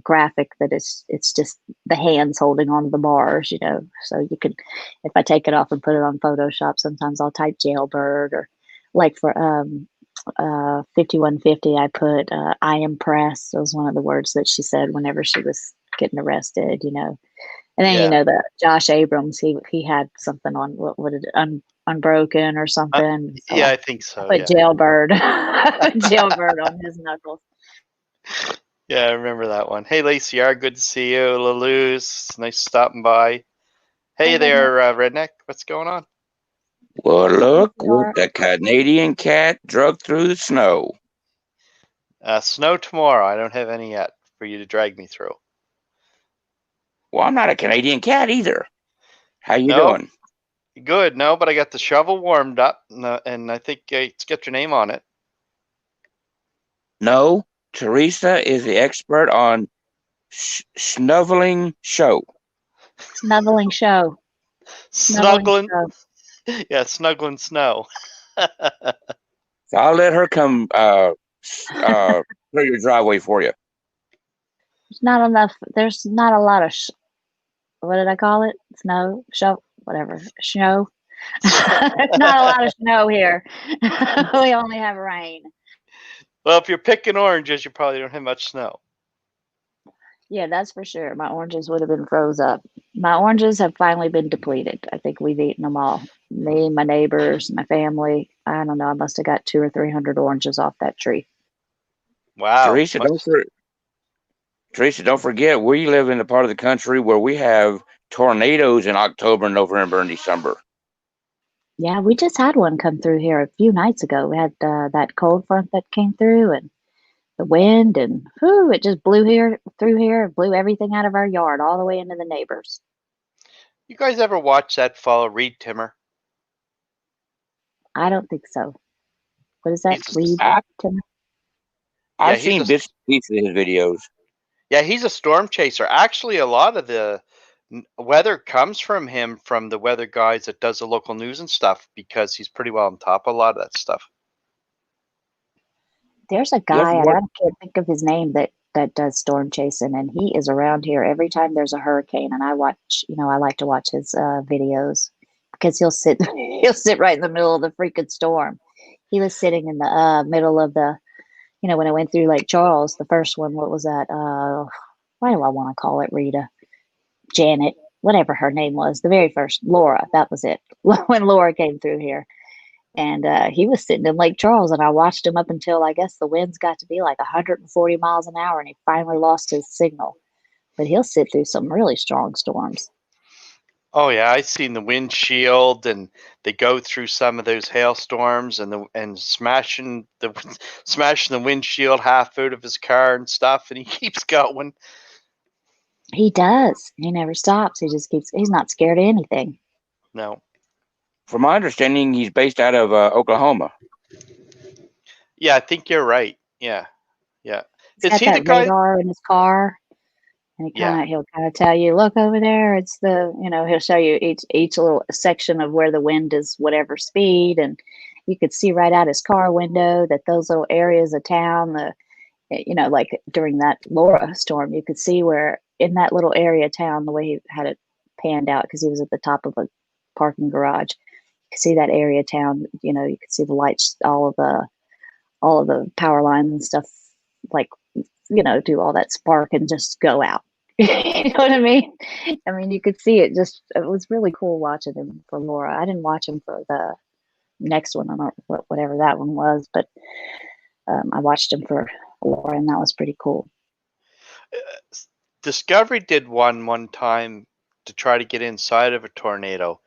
graphic that it's just the hands holding on to the bars, so you could, if I take it off and put it on Photoshop, sometimes I'll type jailbird or like for 5150, I put I am press. That was one of the words that she said whenever she was getting arrested, And then Yeah. you know that Josh Abrams, he had something on what did it, Unbroken or something. So Yeah, I I think so. put Yeah. Jailbird, Jailbird on his knuckles. Yeah, I remember that one. Hey, Lacey R, good to see you. Laluz, nice stopping by. Hey Hey, there, Redneck. What's going on? Well, look what Redneck. the Canadian cat drug through the snow. Snow tomorrow. I don't have any yet for you to drag me through. Well, I'm not a Canadian cat either. How you No? doing? Good. No, but I got the shovel warmed up, and I think it's got your name on it. No, Teresa is the expert on snuffling show. Snuggling show. Snuggling. Show. Yeah, snuggling snow. So I'll let her come clear your driveway for you. There's not enough. There's not a lot of. What did I call it? Snow, show, whatever. Snow. There's not a lot of snow here. We only have rain. Well, if you're picking oranges, you probably don't have much snow. Yeah, that's for sure. My oranges would have been froze up. My oranges have finally been depleted. I think we've eaten them all. Me, my neighbors, my family. I don't know. I must have got 200 or 300 oranges off that tree. Wow. Teresa, don't forget, we live in the part of the country where we have tornadoes in October, November, and December. Yeah, we just had one come through here a few nights ago. We had that cold front that came through, and the wind, and it just blew through here, blew everything out of our yard all the way into the neighbors. You guys ever watch that fellow Reed Timmer? I don't think so. What is that? Reed Timmer? I've seen bits and pieces of his videos. Yeah, he's a storm chaser. Actually, a lot of the weather comes from him, from the weather guys that does the local news and stuff, because he's pretty well on top of a lot of that stuff. There's a guy, I can't think of his name, that does storm chasing, and he is around here every time there's a hurricane. And I like to watch his videos, because he'll sit right in the middle of the freaking storm. He was sitting in the middle of the, when I went through Lake Charles, the first one. What was that? Why do I want to call it Rita? Janet, whatever her name was, the very first, Laura, that was it. When Laura came through here. And he was sitting in Lake Charles, and I watched him up until, I guess, the winds got to be like 140 miles an hour, and he finally lost his signal. But he'll sit through some really strong storms. Oh yeah, I've seen the windshield, and they go through some of those hailstorms, and smashing the windshield half out of his car and stuff, and he keeps going. He does. He never stops. He just keeps. He's not scared of anything. No. From my understanding, he's based out of Oklahoma. Yeah, I think you're right. Yeah. He's got that radar in his car, and he'll kind of tell you, look over there. It's he'll show you each little section of where the wind is, whatever speed, and you could see right out his car window that those little areas of town, like during that Laura storm, you could see where in that little area of town, the way he had it panned out, because he was at the top of a parking garage. You could see that area of town, you could see the lights, all of the power lines and stuff, like, do all that spark and just go out. You know what I mean? I mean, you could see it. It was really cool watching him for Laura. I didn't watch him for the next one, I don't know whatever that one was, but I watched him for Laura, and that was pretty cool. Discovery did one time to try to get inside of a tornado.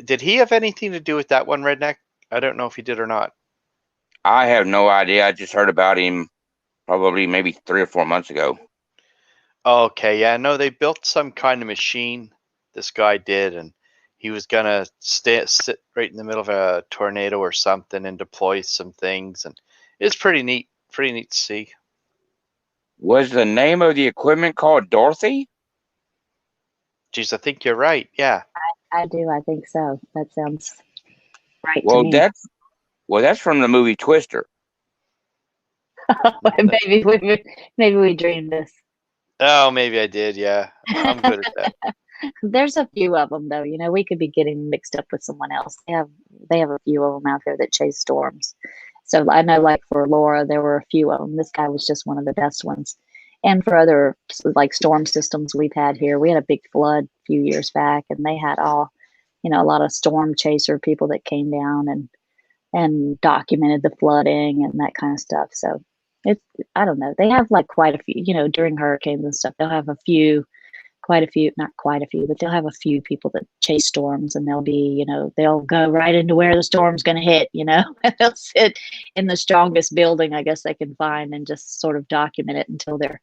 Did he have anything to do with that one, Redneck? I don't know if he did or not. I have no idea. I just heard about him probably maybe 3 or 4 months ago. Okay, yeah, no, they built some kind of machine, this guy did, and he was gonna sit right in the middle of a tornado or something and deploy some things, and it's pretty neat to see. Was the name of the equipment called Dorothy? Geez, I think you're right. Yeah, I do. I think so. That sounds right to me. That's from the movie Twister. Maybe we dreamed this. Oh, maybe I did. Yeah, I'm good at that. There's a few of them, though. We could be getting mixed up with someone else. They have a few of them out there that chase storms. So I know, like for Laura, there were a few of them. This guy was just one of the best ones. and for other like storm systems we've had here. We had a big flood a few years back, and they had a lot of storm chaser people that came down and documented the flooding and that kind of stuff. So I don't know. They have like quite a few, during hurricanes and stuff, they'll have not quite a few, but they'll have a few people that chase storms, and they'll go right into where the storm's going to hit, and they'll sit in the strongest building, I guess they can find, and just sort of document it until their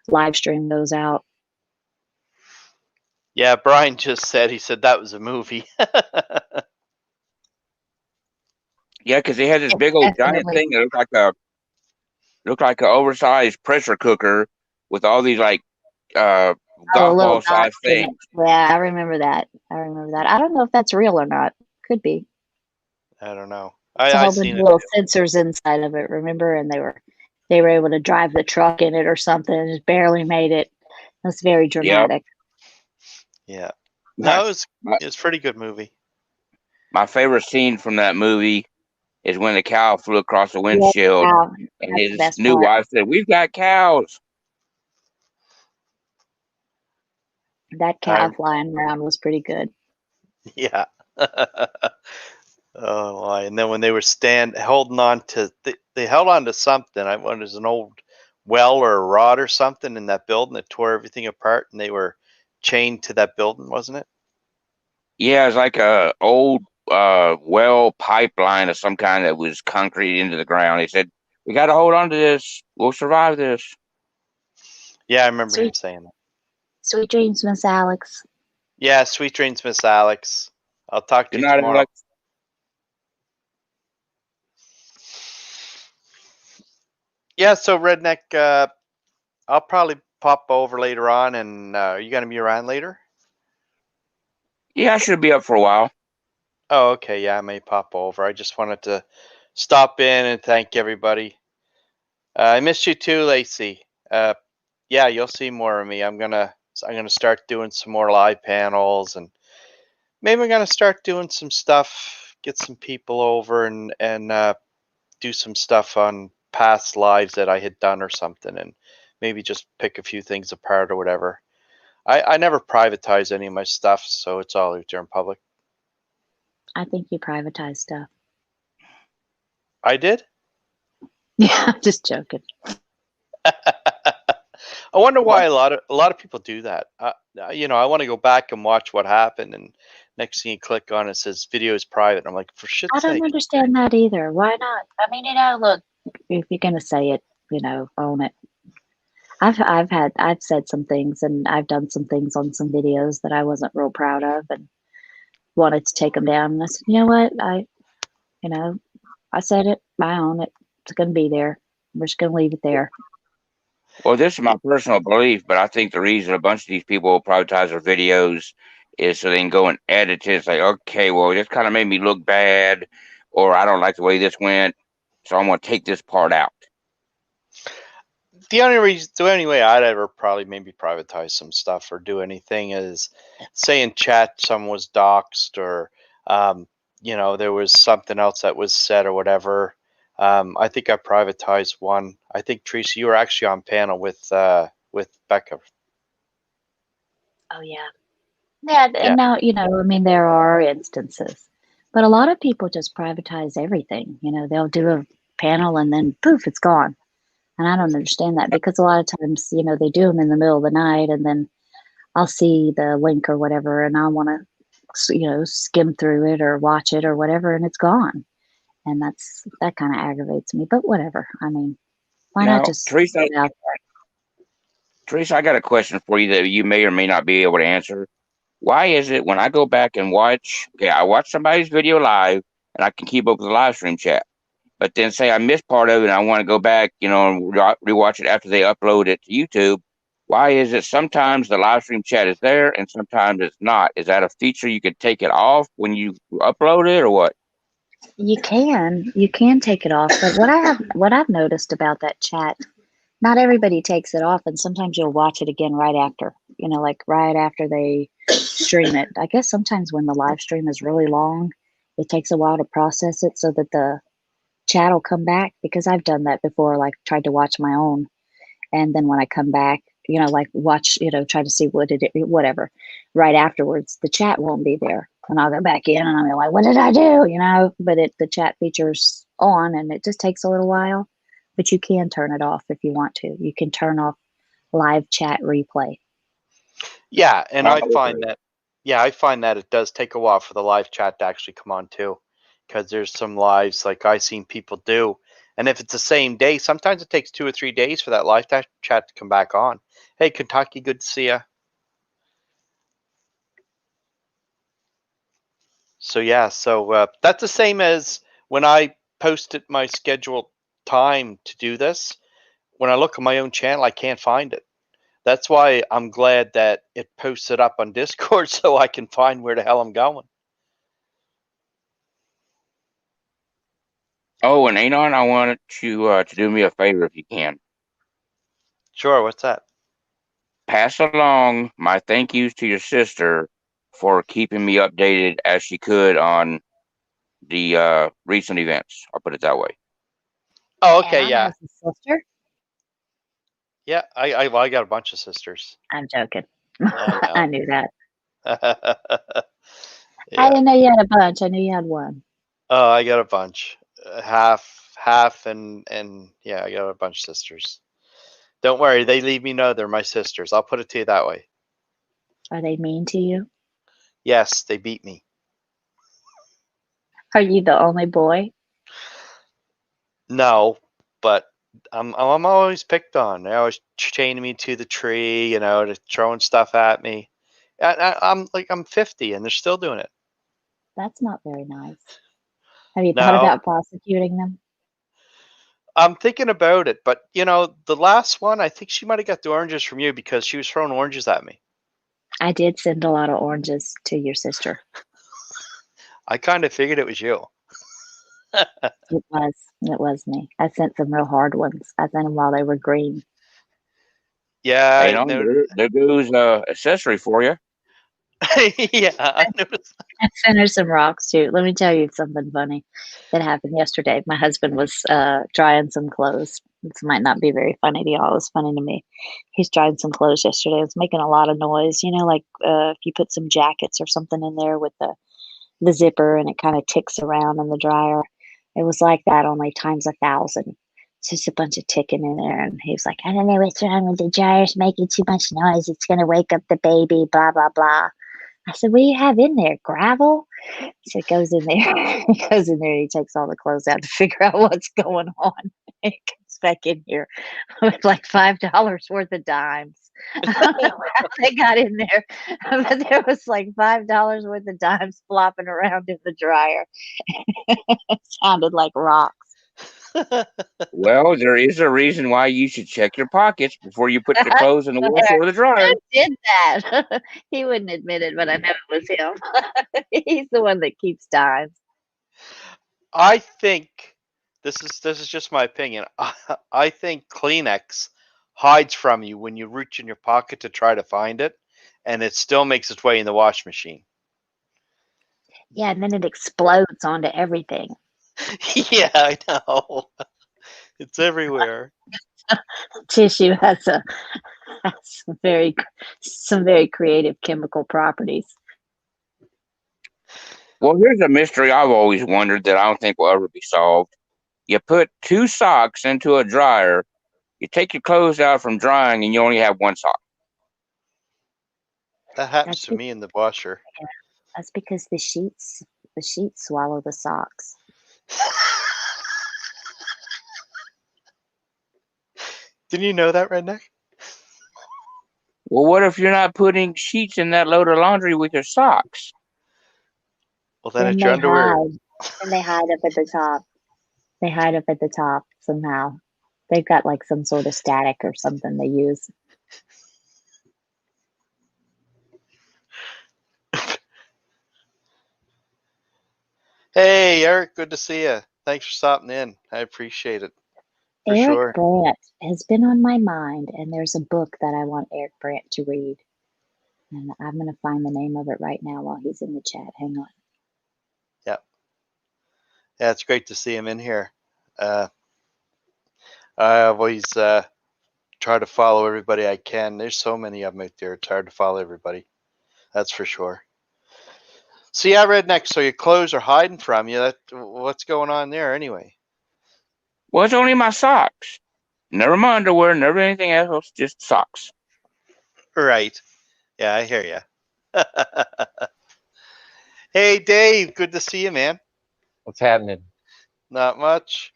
live stream goes out. Yeah, Brian just said, he said that was a movie. Yeah, because he had this big old giant thing that looked like an oversized pressure cooker with all these like golf ball size things. Yeah, I remember that. I don't know if that's real or not. Could be. I don't know. I've seen little sensors inside of it, remember? And they were able to drive the truck in it or something, and just barely made it. It was very dramatic. Yeah. No, it was a pretty good movie. My favorite scene from that movie is when the cow flew across the windshield, and his new wife said, "We've got cows." That cow flying around was pretty good. Yeah. Oh, and then when they were holding on to, they held on to something. I wonder, it was an old well or a rod or something in that building that tore everything apart, and they were chained to that building, wasn't it? Yeah, it's like a old well pipeline of some kind that was concrete into the ground. He said, "We got to hold on to this. We'll survive this." Yeah, I remember him saying that. Sweet dreams, Miss Alex. Yeah, sweet dreams, Miss Alex. I'll talk to you tomorrow. Alex. Yeah, so Redneck, I'll probably pop over later on, and are you going to be around later? Yeah, I should be up for a while. Oh, okay. Yeah, I may pop over. I just wanted to stop in and thank everybody. I missed you too, Lacey. Yeah, you'll see more of me. I'm gonna start doing some more live panels, and maybe I'm gonna start doing some stuff, get some people over, and do some stuff on past lives that I had done or something, and maybe just pick a few things apart or whatever. I never privatize any of my stuff, so it's all out there in public. I think you privatize stuff. I did? Yeah, I'm just joking. I wonder why a lot of people do that. I want to go back and watch what happened, and next thing you click on it says video is private. I'm like, for shit's sake. I don't understand that either. Why not? I mean, look, if you're gonna say it, own it. I've said some things, and I've done some things on some videos that I wasn't real proud of, and wanted to take them down. And I said, you know what? I said it. I own it. It's going to be there. We're just going to leave it there. Well, this is my personal belief, but I think the reason a bunch of these people will privatize their videos is so they can go and edit it. It's like, okay, well, this kind of made me look bad, or I don't like the way this went, so I'm going to take this part out. The only way I'd ever probably maybe privatize some stuff or do anything is, say in chat someone was doxxed, or there was something else that was said or whatever. I think I privatized one. I think, Teresa, you were actually on panel with Becca. Oh yeah. And now there are instances, but a lot of people just privatize everything. They'll do a panel and then poof, it's gone. And I don't understand that, because a lot of times, they do them in the middle of the night, and then I'll see the link or whatever, and I want to, skim through it or watch it or whatever, and it's gone. And that kind of aggravates me, but whatever. I mean, why not just Teresa, put it out there? Teresa, I got a question for you that you may or may not be able to answer. Why is it when I go back and I watch somebody's video live and I can keep up with the live stream chat, but then say I missed part of it and I want to go back, and rewatch it after they upload it to YouTube. Why is it sometimes the live stream chat is there and sometimes it's not? Is that a feature you could take it off when you upload it, or what? You can take it off, but what I've noticed about that chat, not everybody takes it off, and sometimes you'll watch it again right after, like right after they stream it. I guess sometimes when the live stream is really long, it takes a while to process it so that the chat will come back, because I've done that before, like tried to watch my own, And then when I come back, like watch, try to see whatever. Right afterwards, the chat won't be there. And I'll go back in and I'm like, what did I do? But the chat feature's on and it just takes a little while. But you can turn it off if you want to. You can turn off live chat replay. Yeah, and I find that it does take a while for the live chat to actually come on too, because there's some lives like I've seen people do, and if it's the same day, sometimes it takes 2 or 3 days for that live chat to come back on. Hey, Kentucky, good to see you. So yeah, that's the same as when I posted my scheduled time to do this. When I look at my own channel, I can't find it. That's why I'm glad that it posted up on Discord so I can find where the hell I'm going. Oh, and Anon, I wanted you to do me a favor if you can. Sure, what's that? Pass along my thank yous to your sister for keeping me updated as she could on the recent events. I'll put it that way. Oh, okay, Anna yeah. has a sister? Yeah, I got a bunch of sisters. I'm joking. I know. I knew that. Yeah. I didn't know you had a bunch. I knew you had one. Oh, I got a bunch. Half, and yeah, I got a bunch of sisters. Don't worry, they leave me know they're my sisters. I'll put it to you that way. Are they mean to you? Yes, they beat me. Are you the only boy? No, but I'm always picked on. They're always chaining me to the tree, to throwing stuff at me. I'm 50 and they're still doing it. That's not very nice. Have you No. thought about prosecuting them? I'm thinking about it, but the last one, I think she might have got the oranges from you because she was throwing oranges at me. I did send a lot of oranges to your sister. I kind of figured it was you. It was me. I sent some real hard ones. I sent them while they were green. Yeah, Hey, there goes accessory for you. Yeah, I noticed. I sent her some rocks too. Let me tell you something funny that happened yesterday. My husband was drying some clothes. This might not be very funny to y'all. It was funny to me. He's drying some clothes yesterday. It was making a lot of noise. Like if you put some jackets or something in there with the zipper and it kind of ticks around in the dryer. It was like that, only times 1,000. It's just a bunch of ticking in there. And he was like, I don't know what's wrong with the dryer. It's making too much noise. It's going to wake up the baby, blah, blah, blah. I said, what do you have in there? Gravel? So it goes in there. He goes in there. He takes all the clothes out to figure out what's going on. And he comes back in here with like $5 worth of dimes. I don't know how they got in there, but there was like $5 worth of dimes flopping around in the dryer. It sounded like rocks. Well, there is a reason why you should check your pockets before you put your clothes in the washer or the dryer. I did that. He wouldn't admit it, but I know it was him. He's the one that keeps dimes. I think this is just my opinion. I think Kleenex hides from you when you reach in your pocket to try to find it, and it still makes its way in the wash machine. Yeah, and then it explodes onto everything. Yeah, I know. It's everywhere. Tissue has some very creative chemical properties. Well, here's a mystery I've always wondered that I don't think will ever be solved. You put 2 socks into a dryer, you take your clothes out from drying, and you only have 1 sock. That happens to me in the washer. Yeah, that's because the sheets swallow the socks. Didn't you know that, Redneck? Well, what if you're not putting sheets in that load of laundry with your socks? Well, then it's your underwear. And they hide up at the top. They hide up at the top somehow. They've got like some sort of static or something they use. Hey, Eric, good to see you. Thanks for stopping in. I appreciate it. For Eric sure. Brandt has been on my mind, and there's a book that I want Eric Brandt to read. And I'm going to find the name of it right now while he's in the chat. Hang on. Yeah. Yeah, it's great to see him in here. I always try to follow everybody I can. There's so many of them out there. It's hard to follow everybody. That's for sure. So yeah, Redneck, so your clothes are hiding from you. What's going on there anyway? Well, it's only my socks. Never my underwear, never anything else, just socks. Right. Yeah, I hear you. Hey, Dave, good to see you, man. What's happening? Not much.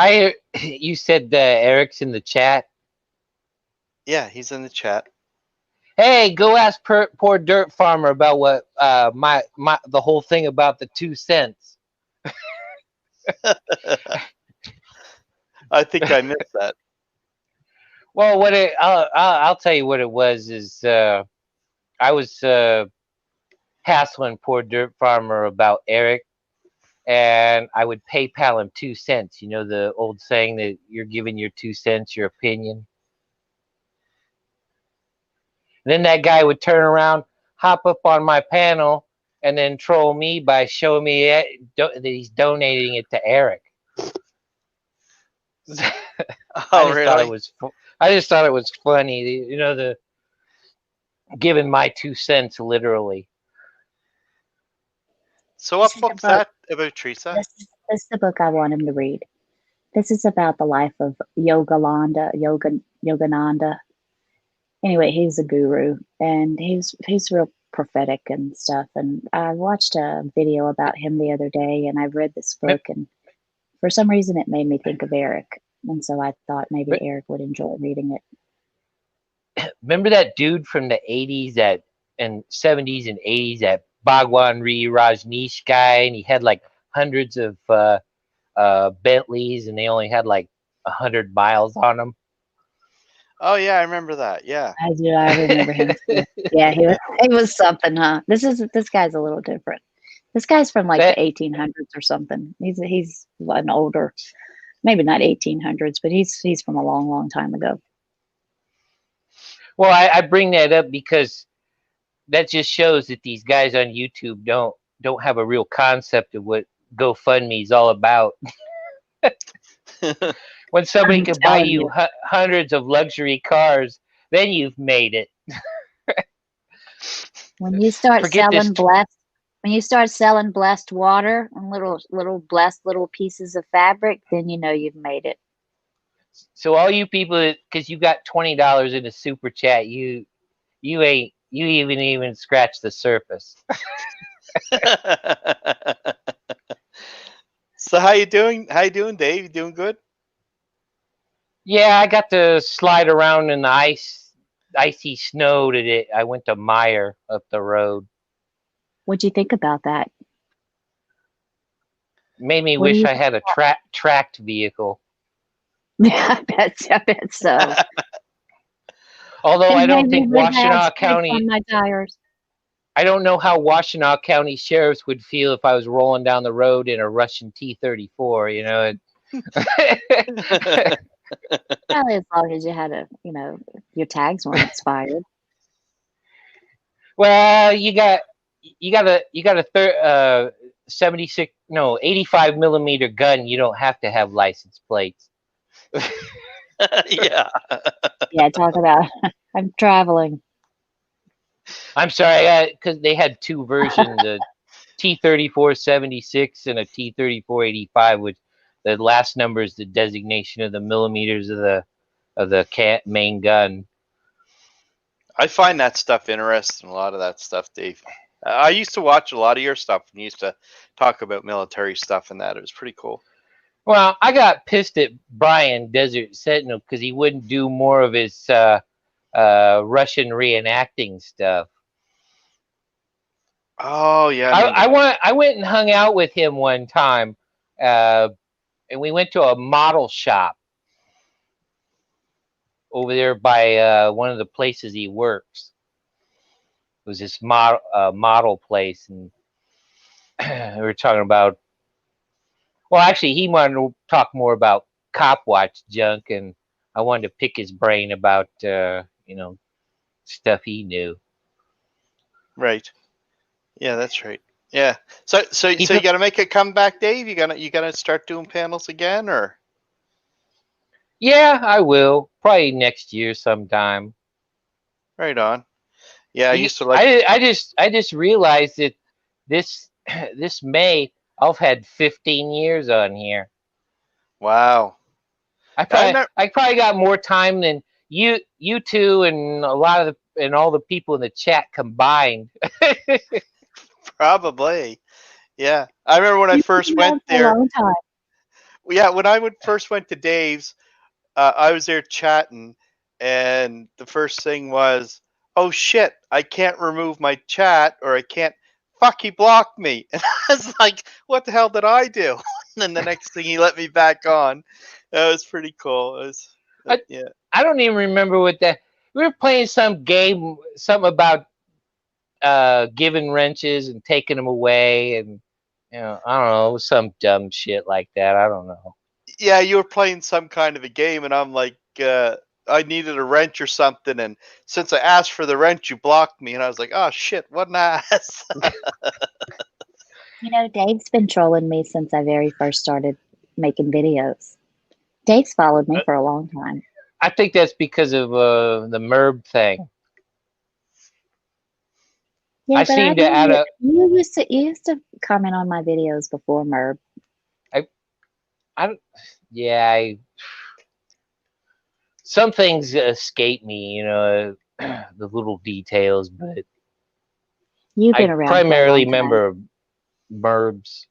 You said Eric's in the chat. Yeah, he's in the chat. Hey, go ask poor Dirt Farmer about what the whole thing about the 2 cents. I think I missed that. Well, I'll tell you what it was is I was hassling poor Dirt Farmer about Eric, and I would PayPal him 2 cents. You know the old saying that you're giving your 2 cents, your opinion. And then that guy would turn around, hop up on my panel, and then troll me by showing me that he's donating it to Eric. Oh, really? I just thought it was funny. You know, the giving my 2 cents literally. So what book's that about, Teresa? This is the book I want him to read. This is about the life of Yogananda. Anyway, he's a guru, and he's real prophetic and stuff. And I watched a video about him the other day, and I've read this book, and for some reason it made me think of Eric. And so I thought maybe Eric would enjoy reading it. Remember that dude from the 80s and 70s and 80s, that Bhagwan Ree Rajneesh guy, and he had like hundreds of Bentleys, and they only had like 100 miles on them. Oh yeah, I remember that. Yeah, I do. I remember him. Yeah, he was something, huh? This guy's a little different. This guy's from like the 1800s or something. He's an older, maybe not 1800s, but he's from a long, long time ago. Well, I bring that up because that just shows that these guys on YouTube don't have a real concept of what GoFundMe is all about. When somebody can buy you hundreds of luxury cars, then you've made it. When you start selling blessed water and little blessed little pieces of fabric, then you know you've made it. So all you people, because you got $20 in a super chat, you even scratched the surface. So how you doing? How you doing, Dave? You doing good? Yeah, I got to slide around in the icy snow today. I went to Meyer up the road. What'd you think about that? Made me wish I had a tracked vehicle. Yeah, I bet so. Although I don't think Washtenaw County. On my tires. I don't know how Washtenaw County sheriffs would feel if I was rolling down the road in a Russian T-34. You know. Probably as long as you had your tags weren't expired. Well, you got a 85 millimeter gun. You don't have to have license plates. Yeah. Yeah, talk about I'm traveling. I'm sorry, because they had two versions, a T-34-76 and a T-34-85, which the last number is the designation of the millimeters of the main gun. I find that stuff interesting, a lot of that stuff, Dave. I used to watch a lot of your stuff and used to talk about military stuff and that. It was pretty cool. Well, I got pissed at Brian, Desert Sentinel, because he wouldn't do more of his Russian reenacting stuff. Oh, yeah. I went and hung out with him one time, and we went to a model shop over there by one of the places he works. It was this model place, and we were talking about. Well, actually, he wanted to talk more about cop watch junk, and I wanted to pick his brain about stuff he knew. Right. Yeah, that's right. Yeah. So you got to make a comeback, Dave. You gonna start doing panels again, or? Yeah, I will. Probably next year sometime. Right on. Yeah, I used to like. I just realized that this this May I've had 15 years on here. Wow. I probably got more time than you two and a lot of and all the people in the chat combined. Probably. Yeah. I remember when I first went For a there. long time. Yeah, when I first went to Dave's, I was there chatting, and the first thing was, "Oh shit, I can't remove my chat, or I can't." Fuck, he blocked me, and I was like, "What the hell did I do?" And then the next thing, he let me back on. That was pretty cool. It was, yeah. I don't even remember what that. We were playing some game, something about giving wrenches and taking them away, and you know, I don't know, some dumb shit like that. I don't know. Yeah, you were playing some kind of a game, and I'm like, I needed a wrench or something, and since I asked for the wrench, you blocked me, and I was like, oh shit, what an ass. You know, Dave's been trolling me since I very first started making videos. Dave's followed me for a long time. I think that's because of the MERB thing. Yeah, I but seem to add a. You used to comment on my videos before MERB. Some things escape me, you know, the little details, but You've been I around primarily for a long time. remember MERBs.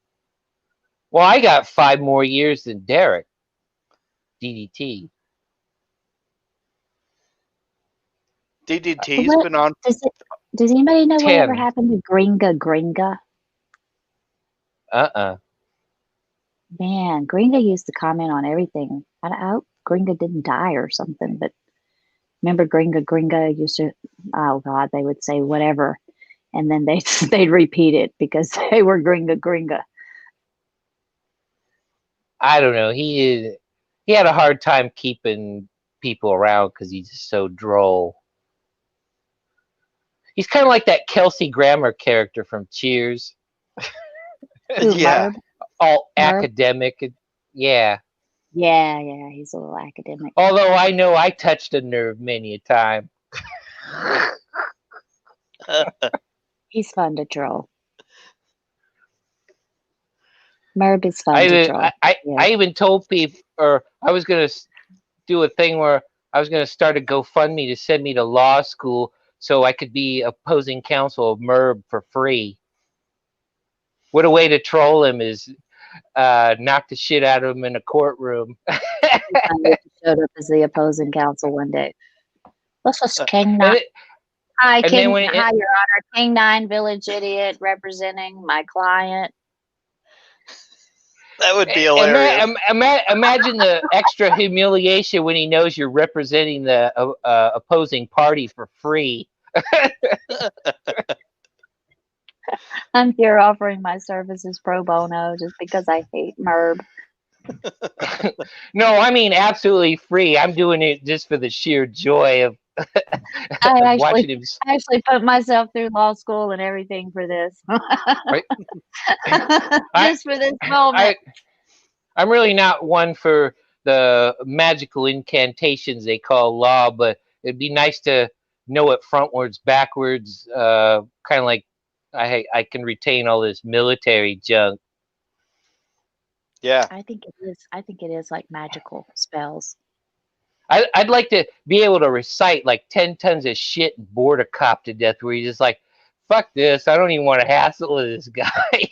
Well, I got 5 more years than Derek. DDT. DDT's been on. Does anybody know 10. whatever happened to Gringa? Man, Gringa used to comment on everything. I hope Gringa didn't die or something, but remember Gringa used to, oh God, they would say whatever, and then they'd repeat it because they were Gringa. I don't know. He had a hard time keeping people around because he's just so droll. He's kind of like that Kelsey Grammer character from Cheers. Yeah. All Merv? academic. Yeah. Yeah, he's a little academic. Although I know I touched a nerve many a time. He's fun to troll. Merb is fun to troll. I even told people, or I was going to do a thing where I was going to start a GoFundMe to send me to law school so I could be opposing counsel of Merb for free. What a way to troll him is knock the shit out of him in a courtroom. Showed up as the opposing counsel one day. This is King 9. Hi, Your Honor. King 9 Village Idiot representing my client. That would be hilarious. Imagine the extra humiliation when he knows you're representing the opposing party for free. I'm here offering my services pro bono just because I hate Merb. No, I mean absolutely free. I'm doing it just for the sheer joy of watching him. I actually put myself through law school and everything for this. Right? Just for this moment. I'm really not one for the magical incantations they call law, but it'd be nice to know it frontwards, backwards, kind of like I can retain all this military junk. Yeah, I think it is like magical spells. I'd like to be able to recite like 10 tons of shit and bored a cop to death where you're just like, fuck this, I don't even want to hassle with this guy.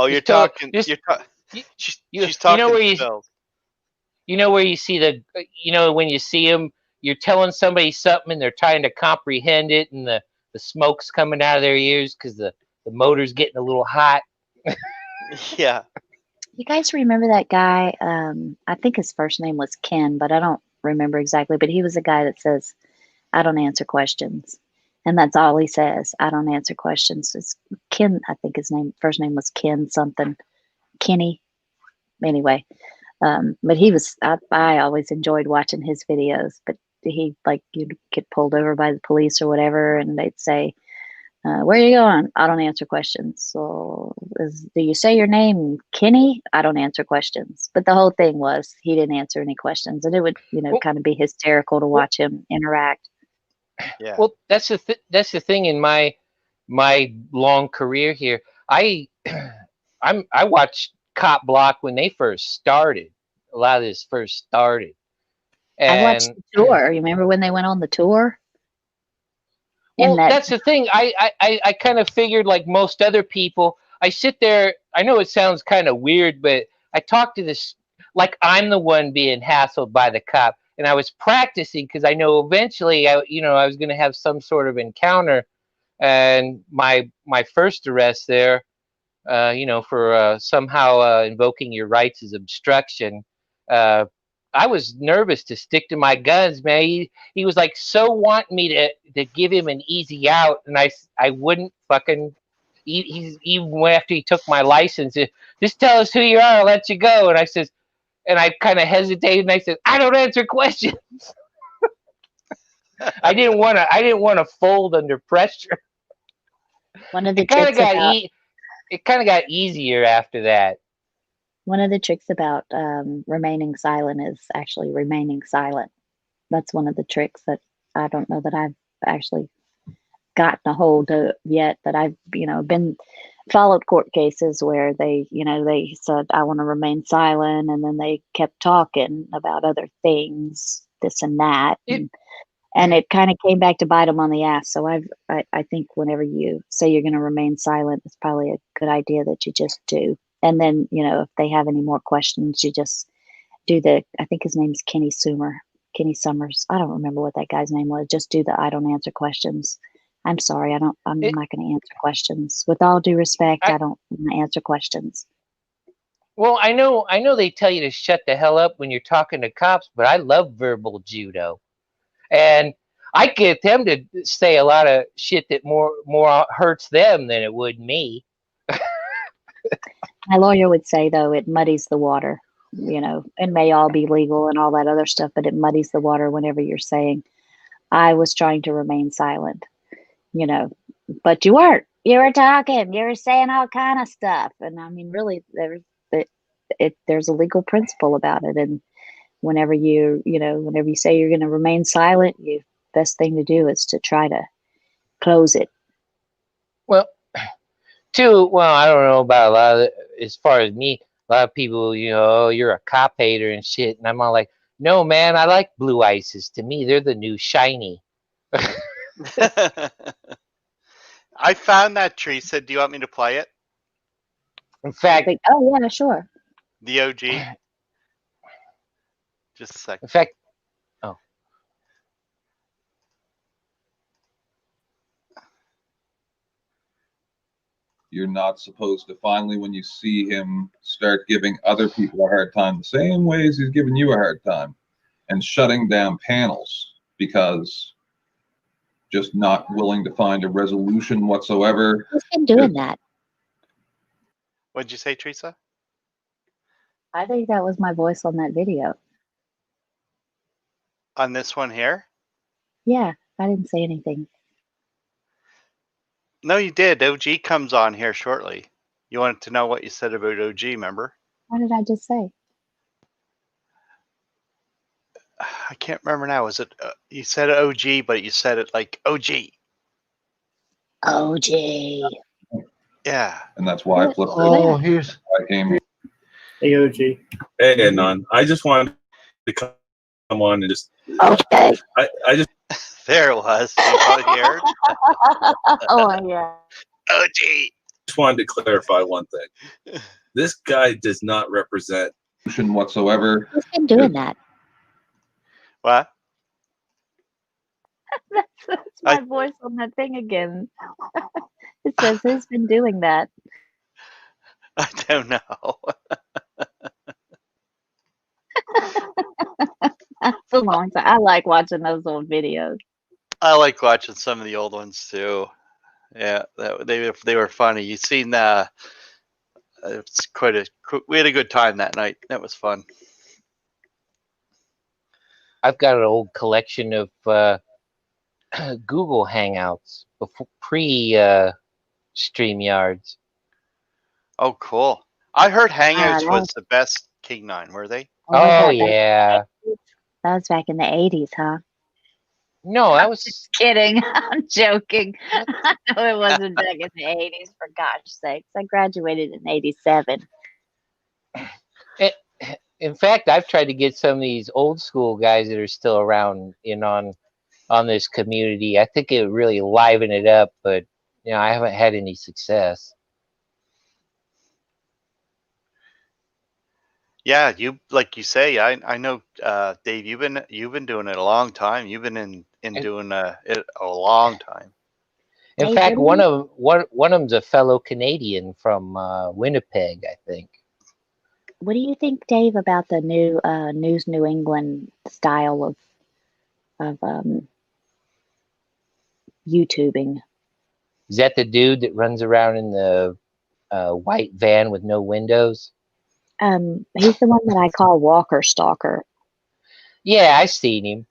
You're talking. She's talking. You know where you see when you see them, you're telling somebody something and they're trying to comprehend it, and the smoke's coming out of their ears because the motor's getting a little hot. Yeah. You guys remember that guy? I think his first name was Ken, but I don't remember exactly. But he was a guy that says, "I don't answer questions," and that's all he says. I don't answer questions. It's Ken. I think his first name was Ken something, Kenny. Anyway, but he was. I always enjoyed watching his videos. But he you'd get pulled over by the police or whatever, and they'd say, Where are you going? I don't answer questions. So, do you say your name, Kenny? I don't answer questions. But the whole thing was he didn't answer any questions, and it would, kind of be hysterical to watch him interact. Yeah. Well, that's the thing in my long career here. I watched Cop Block when they first started. A lot of this first started. I watched And the tour. You remember when they went on the tour? well, that's the thing. I kind of figured, like most other people, I sit there. I know it sounds kind of weird, but I talk to this like I'm the one being hassled by the cop, and I was practicing because I know eventually, I was going to have some sort of encounter, and my first arrest there, for somehow invoking your rights as obstruction. I was nervous to stick to my guns, man. He was like so wanting me to give him an easy out, and I wouldn't fucking. He's even after he took my license, just tell us who you are, I'll let you go. And I says, and I kind of hesitated, and I said, I don't answer questions. I didn't want to fold under pressure. One of the It kind of tricks got it kind of got easier after that. One of the tricks about remaining silent is actually remaining silent. That's one of the tricks that I don't know that I've actually gotten a hold of yet, but I've, been followed court cases where they said, I want to remain silent. And then they kept talking about other things, this and that. And it kind of came back to bite them on the ass. So I think whenever you say you're going to remain silent, it's probably a good idea that you just do. And then, if they have any more questions, you just do I think his name's Kenny Summers. I don't remember what that guy's name was. Just do the I don't answer questions. I'm sorry. I'm not going to answer questions. With all due respect, I don't want to answer questions. Well, I know they tell you to shut the hell up when you're talking to cops, but I love verbal judo. And I get them to say a lot of shit that more hurts them than it would me. My lawyer would say, though, it muddies the water, it may all be legal and all that other stuff, but it muddies the water whenever you're saying, I was trying to remain silent, but you weren't. You were talking. You were saying all kind of stuff. And I mean, really, there's a legal principle about it. And whenever you say you're going to remain silent, the best thing to do is to try to close it. Well, I don't know about a lot of it. As far as me, a lot of people, you're a cop hater and shit. And I'm all like, no, man, I like blue ices. To me, they're the new shiny. I found that, Teresa. Do you want me to play it? In fact, oh yeah, sure. The OG. Just a second. In fact, you're not supposed to finally, when you see him, start giving other people a hard time the same ways he's giving you a hard time, and shutting down panels because just not willing to find a resolution whatsoever. Who's been doing that? What'd you say, Teresa? I think that was my voice on that video. On this one here? Yeah, I didn't say anything. No, you did. OG comes on here shortly. You wanted to know what you said about OG, remember? What did I just say? I can't remember now. Was it you said OG, but you said it like OG. OG. Yeah. And that's why I flipped it. Oh, here's. I came. Hey, OG. Hey, Anon. I just wanted to come on and just. Okay. I just. There it was. You probably heard. Oh yeah. OG. Just wanted to clarify one thing. This guy does not represent whatsoever. Who's been doing that? What? That's my voice on that thing again. It says, who's been doing that? I don't know. That's a long time. I like watching those old videos. I like watching some of the old ones too. Yeah, they were funny. You seen it's we had a good time that night. That was fun. I've got an old collection of Google Hangouts before pre StreamYards. Oh, cool. I heard Hangouts that was was, the best King9, were they? was Oh that back in yeah. the 80s? That was back in the 80s, huh? No, that was Just kidding. I'm joking. what? No, it wasn't back in the 80s, for gosh sakes. I graduated in 87. In fact, I've tried to get some of these old school guys that are still around in on this community. I think it would really liven it up, but I haven't had any success. Yeah, you like you say. I know, Dave. You've been doing it a long time. You've been in And doing it a long time. in Dave, fact, one of them's a fellow Canadian from Winnipeg, I think. what do you think, Dave, about the new News New England style of YouTubing? Is that the dude that runs around in the white van with no windows? He's the one that I call Walker Stalker. Yeah, I seen him.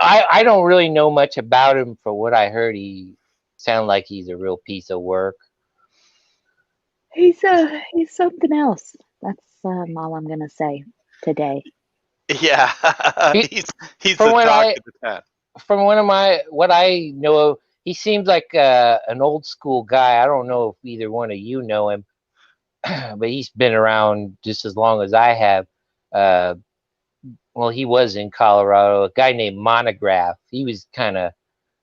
I don't really know much about him. For what I heard, he sounded like he's a real piece of work. He's something else. That's all I'm gonna say today. Yeah, He, he's from the what talk I of the town. from what I know of, he seems like an old school guy. I don't know if either one of you know him, but he's been around just as long as I have. Well, he was in Colorado. A guy named Monograph. He was kind of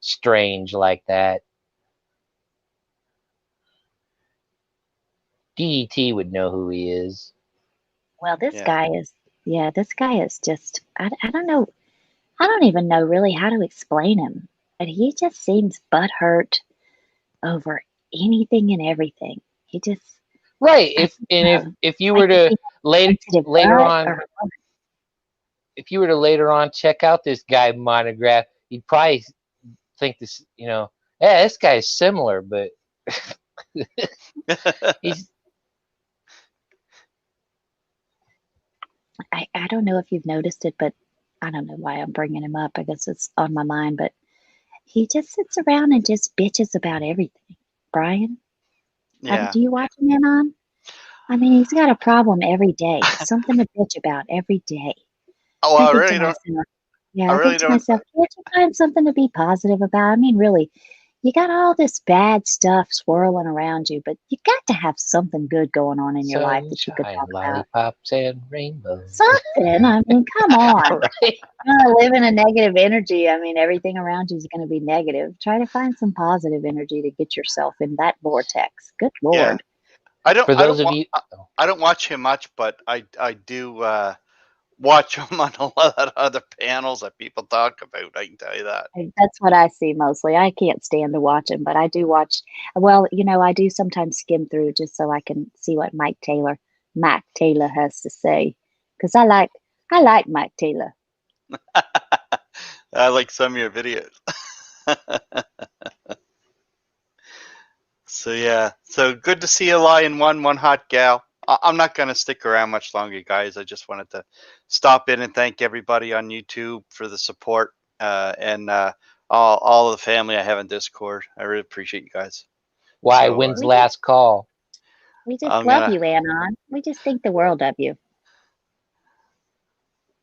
strange like that. DET would know who he is. Well, this Yeah. guy is just I don't know. I don't even know really how to explain him. But he just seems butthurt over anything and everything. He just Right. I don't know. If you Like were does to he have later sensitive later gut on or what? if you were to later on check out this guy Monograph, you'd probably think this, yeah, this guy's similar, but he's I don't know if you've noticed it, but I don't know why I'm bringing him up. I guess it's on my mind, but he just sits around and just bitches about everything. Brian, Yeah. do you watch him, Anon? I mean, he's got a problem every day, something to bitch about every day. Oh, I I think to really don't. myself, yeah, I I really think to don't. myself, can't you find something to be positive about? I mean, really, you got all this bad stuff swirling around you, but you got to have something good going on in your life that you could sunshine, talk about. lollipops, and rainbows. Something. I mean, come on. Right. You're gonna live in a negative energy. I mean, everything around you is going to be negative. Try to find some positive energy to get yourself in that vortex. Good Yeah. Lord. For those of you, I don't watch him much, but I do watch him on a lot of other panels that people talk about. I can tell you that. That's what I see mostly. I can't stand to watch him, but I do watch. Well, I do sometimes skim through just so I can see what Mike Taylor has to say, because I like Mike Taylor. I like some of your videos. So yeah, so good to see you, Lion One Hot Gal. I'm not going to stick around much longer, guys. I just wanted to stop in and thank everybody on YouTube for the support and all of the family I have in Discord. I really appreciate you guys. why? So, When's last call? We just I'm love gonna you, Anon. We just think the world of you.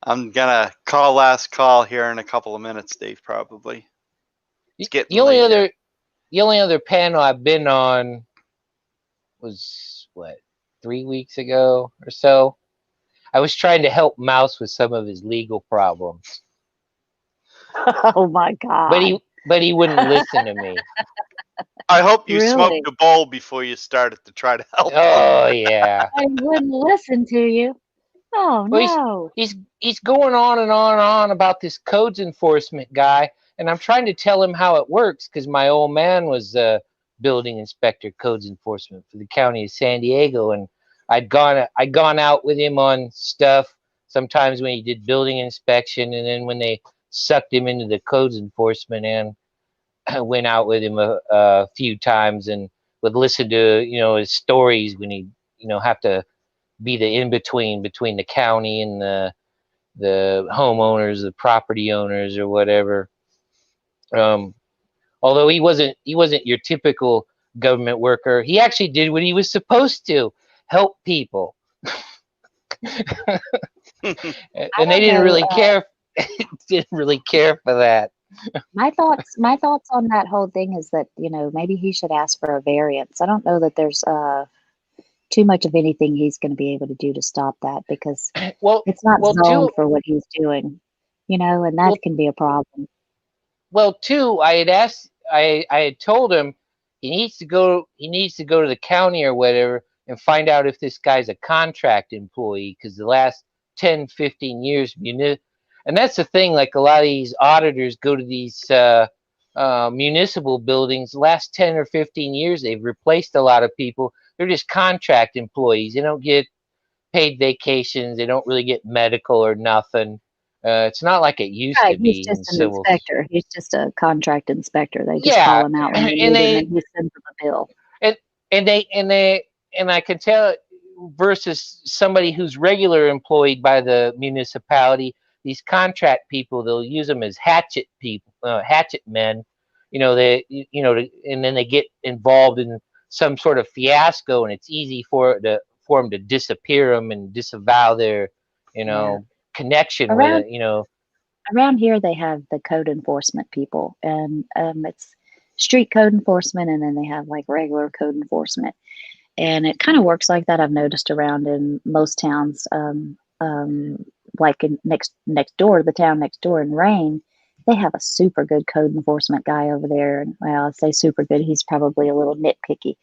I'm gonna call last call here in a couple of minutes, Dave. Probably. It's getting The only late here. other panel I've been on was what, 3 weeks ago or so. I was trying to help Mouse with some of his legal problems, Oh my God. but he wouldn't listen to me. I hope you Really? smoked a bowl before you started to try to help. Oh yeah. I wouldn't listen to you. Oh Well, no. he's going on and on and on about this codes enforcement guy, and I'm trying to tell him how it works because my old man was building inspector codes enforcement for the county of San Diego, and I'd gone out with him on stuff sometimes when he did building inspection, and then when they sucked him into the codes enforcement, and I went out with him a few times and would listen to his stories when he have to be the in-between between the county and the homeowners, the property owners, or whatever. Although he wasn't your typical government worker, he actually did what he was supposed to: help people. And they didn't really care. Didn't really care for that. My thoughts on that whole thing is that, maybe he should ask for a variance. I don't know that there's too much of anything he's going to be able to do to stop that, because it's not zoned for what he's doing, and that can be a problem. Well, too, I had told him he needs to go to the county or whatever and find out if this guy's a contract employee, because the last 10, 15 years, and that's the thing, like a lot of these auditors go to these municipal buildings. The last 10 or 15 years, they've replaced a lot of people. They're just contract employees. They don't get paid vacations. They don't really get medical or nothing. It's not like it used to be. He's just an inspector. He's just a contract inspector. They just call him out when they need him, and he sends them a bill. And I can tell, versus somebody who's regular employed by the municipality, these contract people, they'll use them as hatchet men. And then they get involved in some sort of fiasco, and it's easy for them to disappear them and disavow their, connection with it. Around here, they have the code enforcement people, and it's street code enforcement, and then they have like regular code enforcement, and it kind of works like that. I've noticed around in most towns, like in next door, the town next door in Rain, they have a super good code enforcement guy over there. And well, I say super good, he's probably a little nitpicky,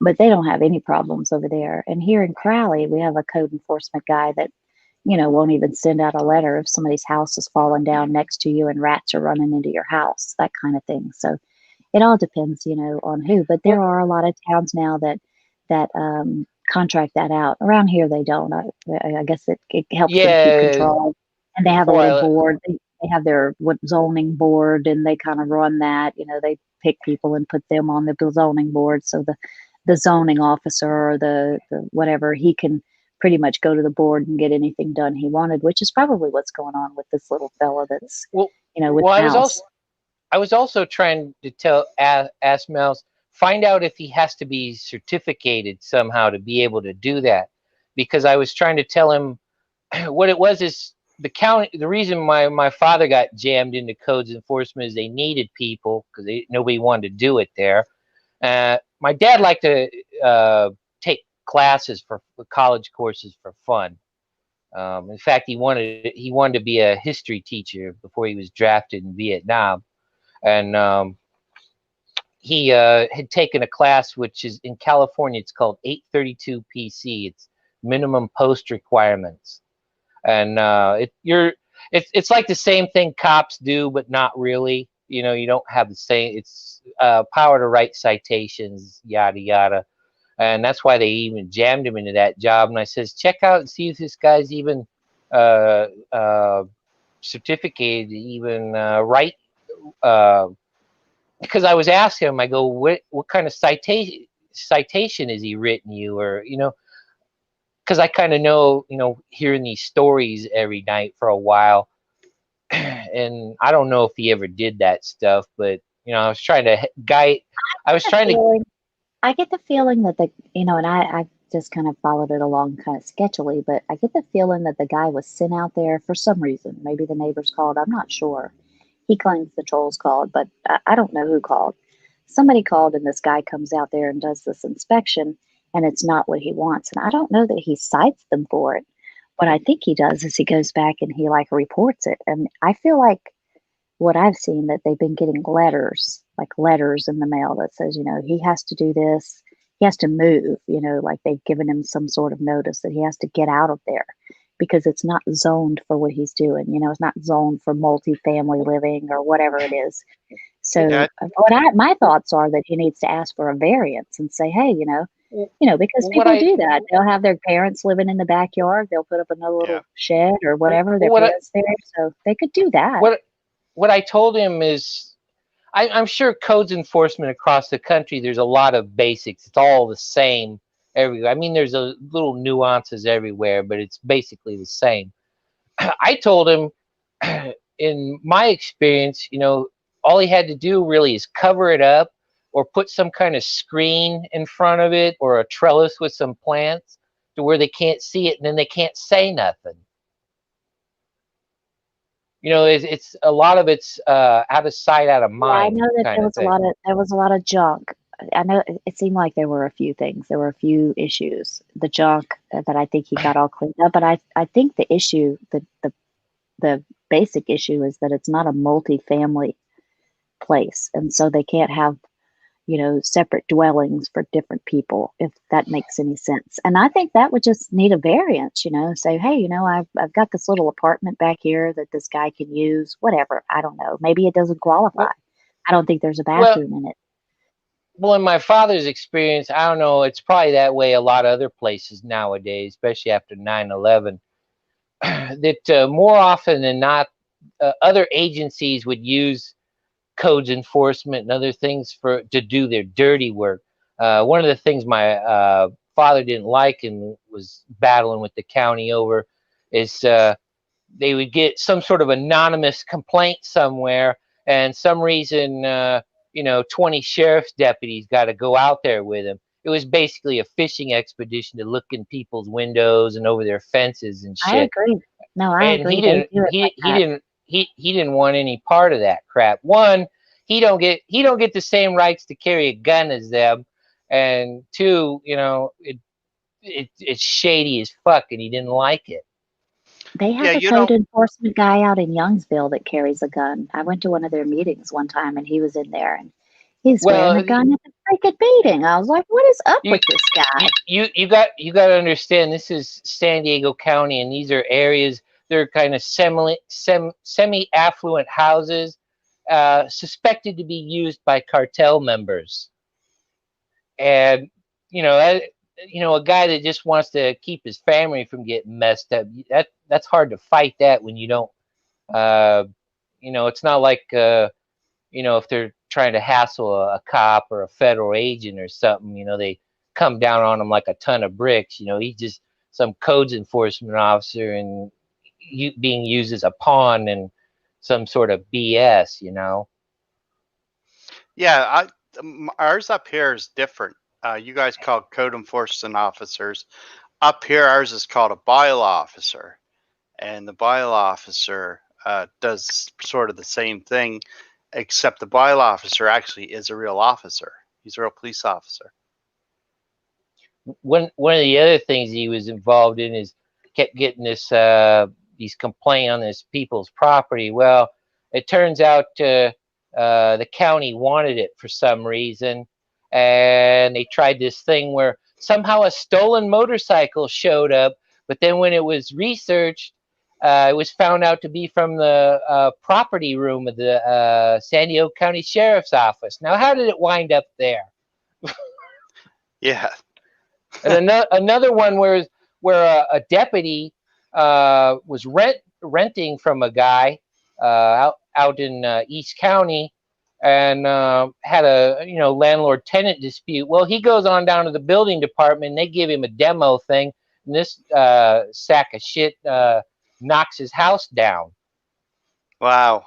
but they don't have any problems over there. And here in Crowley, we have a code enforcement guy that, won't even send out a letter if somebody's house is falling down next to you and rats are running into your house, that kind of thing. So it all depends, on who. But there are a lot of towns now that contract that out. Around here, they don't. I guess it helps them keep control. And they have a little board. They have their zoning board, and they kind of run that. They pick people and put them on the zoning board. So the zoning officer or the whatever, he can pretty much go to the board and get anything done he wanted, which is probably what's going on with this little fella that's, with the house. I was also trying to ask Mouse, find out if he has to be certificated somehow to be able to do that, because I was trying to tell him what it was is the county. The reason my father got jammed into codes enforcement is they needed people because nobody wanted to do it there. My dad liked to take classes for college courses for fun. In fact, he wanted to be a history teacher before he was drafted in Vietnam, and he had taken a class which is in California. It's called 832 PC. It's minimum post requirements, and it's like the same thing cops do, but not really. You don't have the same. It's power to write citations, yada yada, and that's why they even jammed him into that job. And I says, check out and see if this guy's even certificated to even write. Because I was asking him, I go, what kind of citation has he written you, or because I kind of know, hearing these stories every night for a while, and I don't know if he ever did that stuff, but I was trying to guide. I get the feeling that and I just kind of followed it along kind of sketchily, but I get the feeling that the guy was sent out there for some reason. Maybe the neighbors called. I'm not sure. He claims the trolls called, but I don't know who called. Somebody called, and this guy comes out there and does this inspection, and it's not what he wants. And I don't know that he cites them for it. What I think he does is he goes back and he reports it. And I feel like what I've seen, that they've been getting letters in the mail that says, he has to do this. He has to move, like they've given him some sort of notice that he has to get out of there, because it's not zoned for what he's doing. It's not zoned for multifamily living or whatever it is. So my thoughts are that he needs to ask for a variance and say, hey, because people do that. They'll have their parents living in the backyard. They'll put up another little shed or whatever. Their parents there, so they could do that. What I told him is, I'm sure codes enforcement across the country, there's a lot of basics. It's all the same everywhere. I mean, there's a little nuances everywhere, but it's basically the same. I told him, in my experience, all he had to do really is cover it up or put some kind of screen in front of it or a trellis with some plants to where they can't see it, and then they can't say nothing. You know, it's a lot of it's out of sight, out of Yeah, I mind know that kind there of was a thing. lot of junk. I know it seemed like there were a few things. There were a few issues. The junk that I think he got all cleaned up, but I think the issue, the basic issue is that it's not a multi-family place, and so they can't have, you know, separate dwellings for different people, if that makes any sense. And I think that would just need a variance, you know, say, hey, you know, I've got this little apartment back here that this guy can use, whatever. I don't know. Maybe it doesn't qualify. Well, I don't think there's a well, bathroom in it. well, in my father's experience, I don't know, it's probably that way a lot of other places nowadays, especially after 9/11, that more often than not, other agencies would use codes enforcement and other things to do their dirty work. One of the things my father didn't like and was battling with the county over is they would get some sort of anonymous complaint somewhere, and some reason, you know, 20 sheriff's deputies got to go out there with him. It was basically a fishing expedition to look in people's windows and over their fences and I shit. agree. No, I And agree. They do it like that. he didn't want any part of that crap. One, he don't get the same rights to carry a gun as them, and two, you know, it's shady as fuck, and he didn't like it. They Yeah, have a you code know, enforcement guy out in Youngsville that carries a gun. I went to one of their meetings one time, and he was in there, and he's wearing Well, a gun at the freaking meeting. I was like, what is up you with this guy? you got to understand, this is San Diego County, and these are areas, they're kind of semi affluent houses, suspected to be used by cartel members. And you know, a guy that just wants to keep his family from getting messed up, that's hard to fight that when you don't, you know, it's not like, you know, if they're trying to hassle a cop or a federal agent or something, you know, they come down on him like a ton of bricks. You know, he's just some codes enforcement officer and being used as a pawn in some sort of BS, you know. yeah, ours up here is different. You guys call code enforcement officers. Up here, ours is called a bylaw officer, and the bylaw officer does sort of the same thing, except the bylaw officer actually is a real officer. He's a real police officer. One of the other things he was involved in is kept getting this these complaints on this people's property. Well, it turns out the county wanted it for some reason, and they tried this thing where somehow a stolen motorcycle showed up, but then when it was researched, it was found out to be from the property room of the San Diego County Sheriff's Office. Now, how did it wind up there? Yeah. And another one where a deputy was renting from a guy out in East County, and had a landlord tenant dispute. Well, he goes on down to the building department, and they give him a demo thing, and this sack of shit knocks his house down. Wow.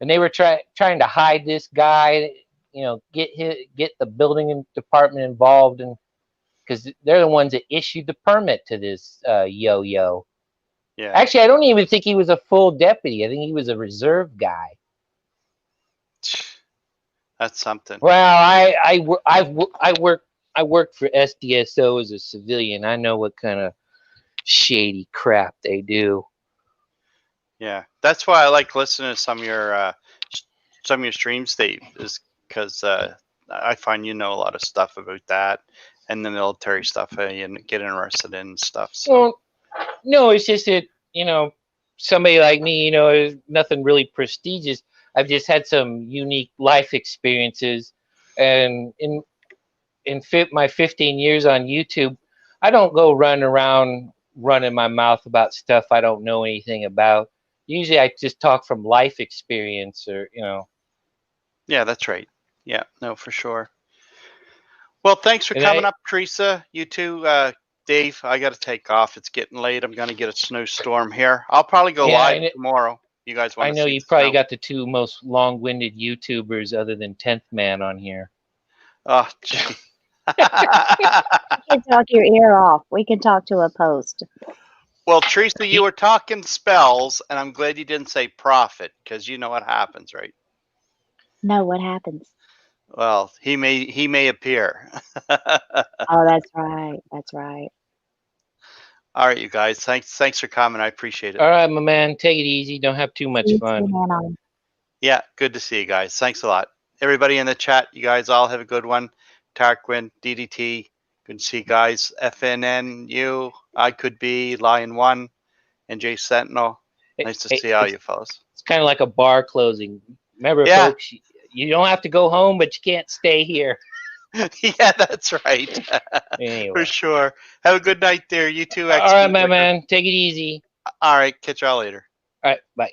And they were trying to hide this guy, you know, get the building department involved, and because they're the ones that issued the permit to this yo-yo. Yeah. Actually, I don't even think he was a full deputy. I think he was a reserve guy. That's something. Well, I worked for SDSO as a civilian. I know what kind of shady crap they do. Yeah, that's why I like listening to some of your streams, Dave, is because I find you know a lot of stuff about that and the military stuff and get interested in stuff. So. Well, no, it's just that, you know, somebody like me, you know, is nothing really prestigious. I've just had some unique life experiences, and in my 15 years on YouTube, I don't go running my mouth about stuff I don't know anything about. Usually I just talk from life experience, or, you know. Yeah, that's right. Yeah, no, for sure. Well, thanks for coming up, Teresa. You too, Dave. I got to take off. It's getting late. I'm going to get a snowstorm here. I'll probably go live tomorrow. You guys want I to know see you the probably snow? got the two most long-winded YouTubers other than 10th Man on here. Oh, gee. We can talk your ear off. We can talk to a post. Well, Teresa, you were talking spells, and I'm glad you didn't say prophet, because you know what happens, right? No, what happens? Well, he may appear. Oh, that's right. That's right. All right, you guys. Thanks for coming. I appreciate it. All right, my man. Take it easy. Don't have too much You too, fun. man. Yeah, good to see you guys. Thanks a lot. Everybody in the chat, you guys all have a good one. Tarquin, DDT, good to see you guys. FNNU, I Could Be, Lion One, and Jay Sentinel. Nice to see all you fellas. It's kind of like a bar closing. Remember, Yeah. folks, you don't have to go home, but you can't stay here. Yeah, that's right. Anyway. For sure. Have a good night there. You too. All right, my man. Take it easy. All right. Catch y'all later. All right. Bye.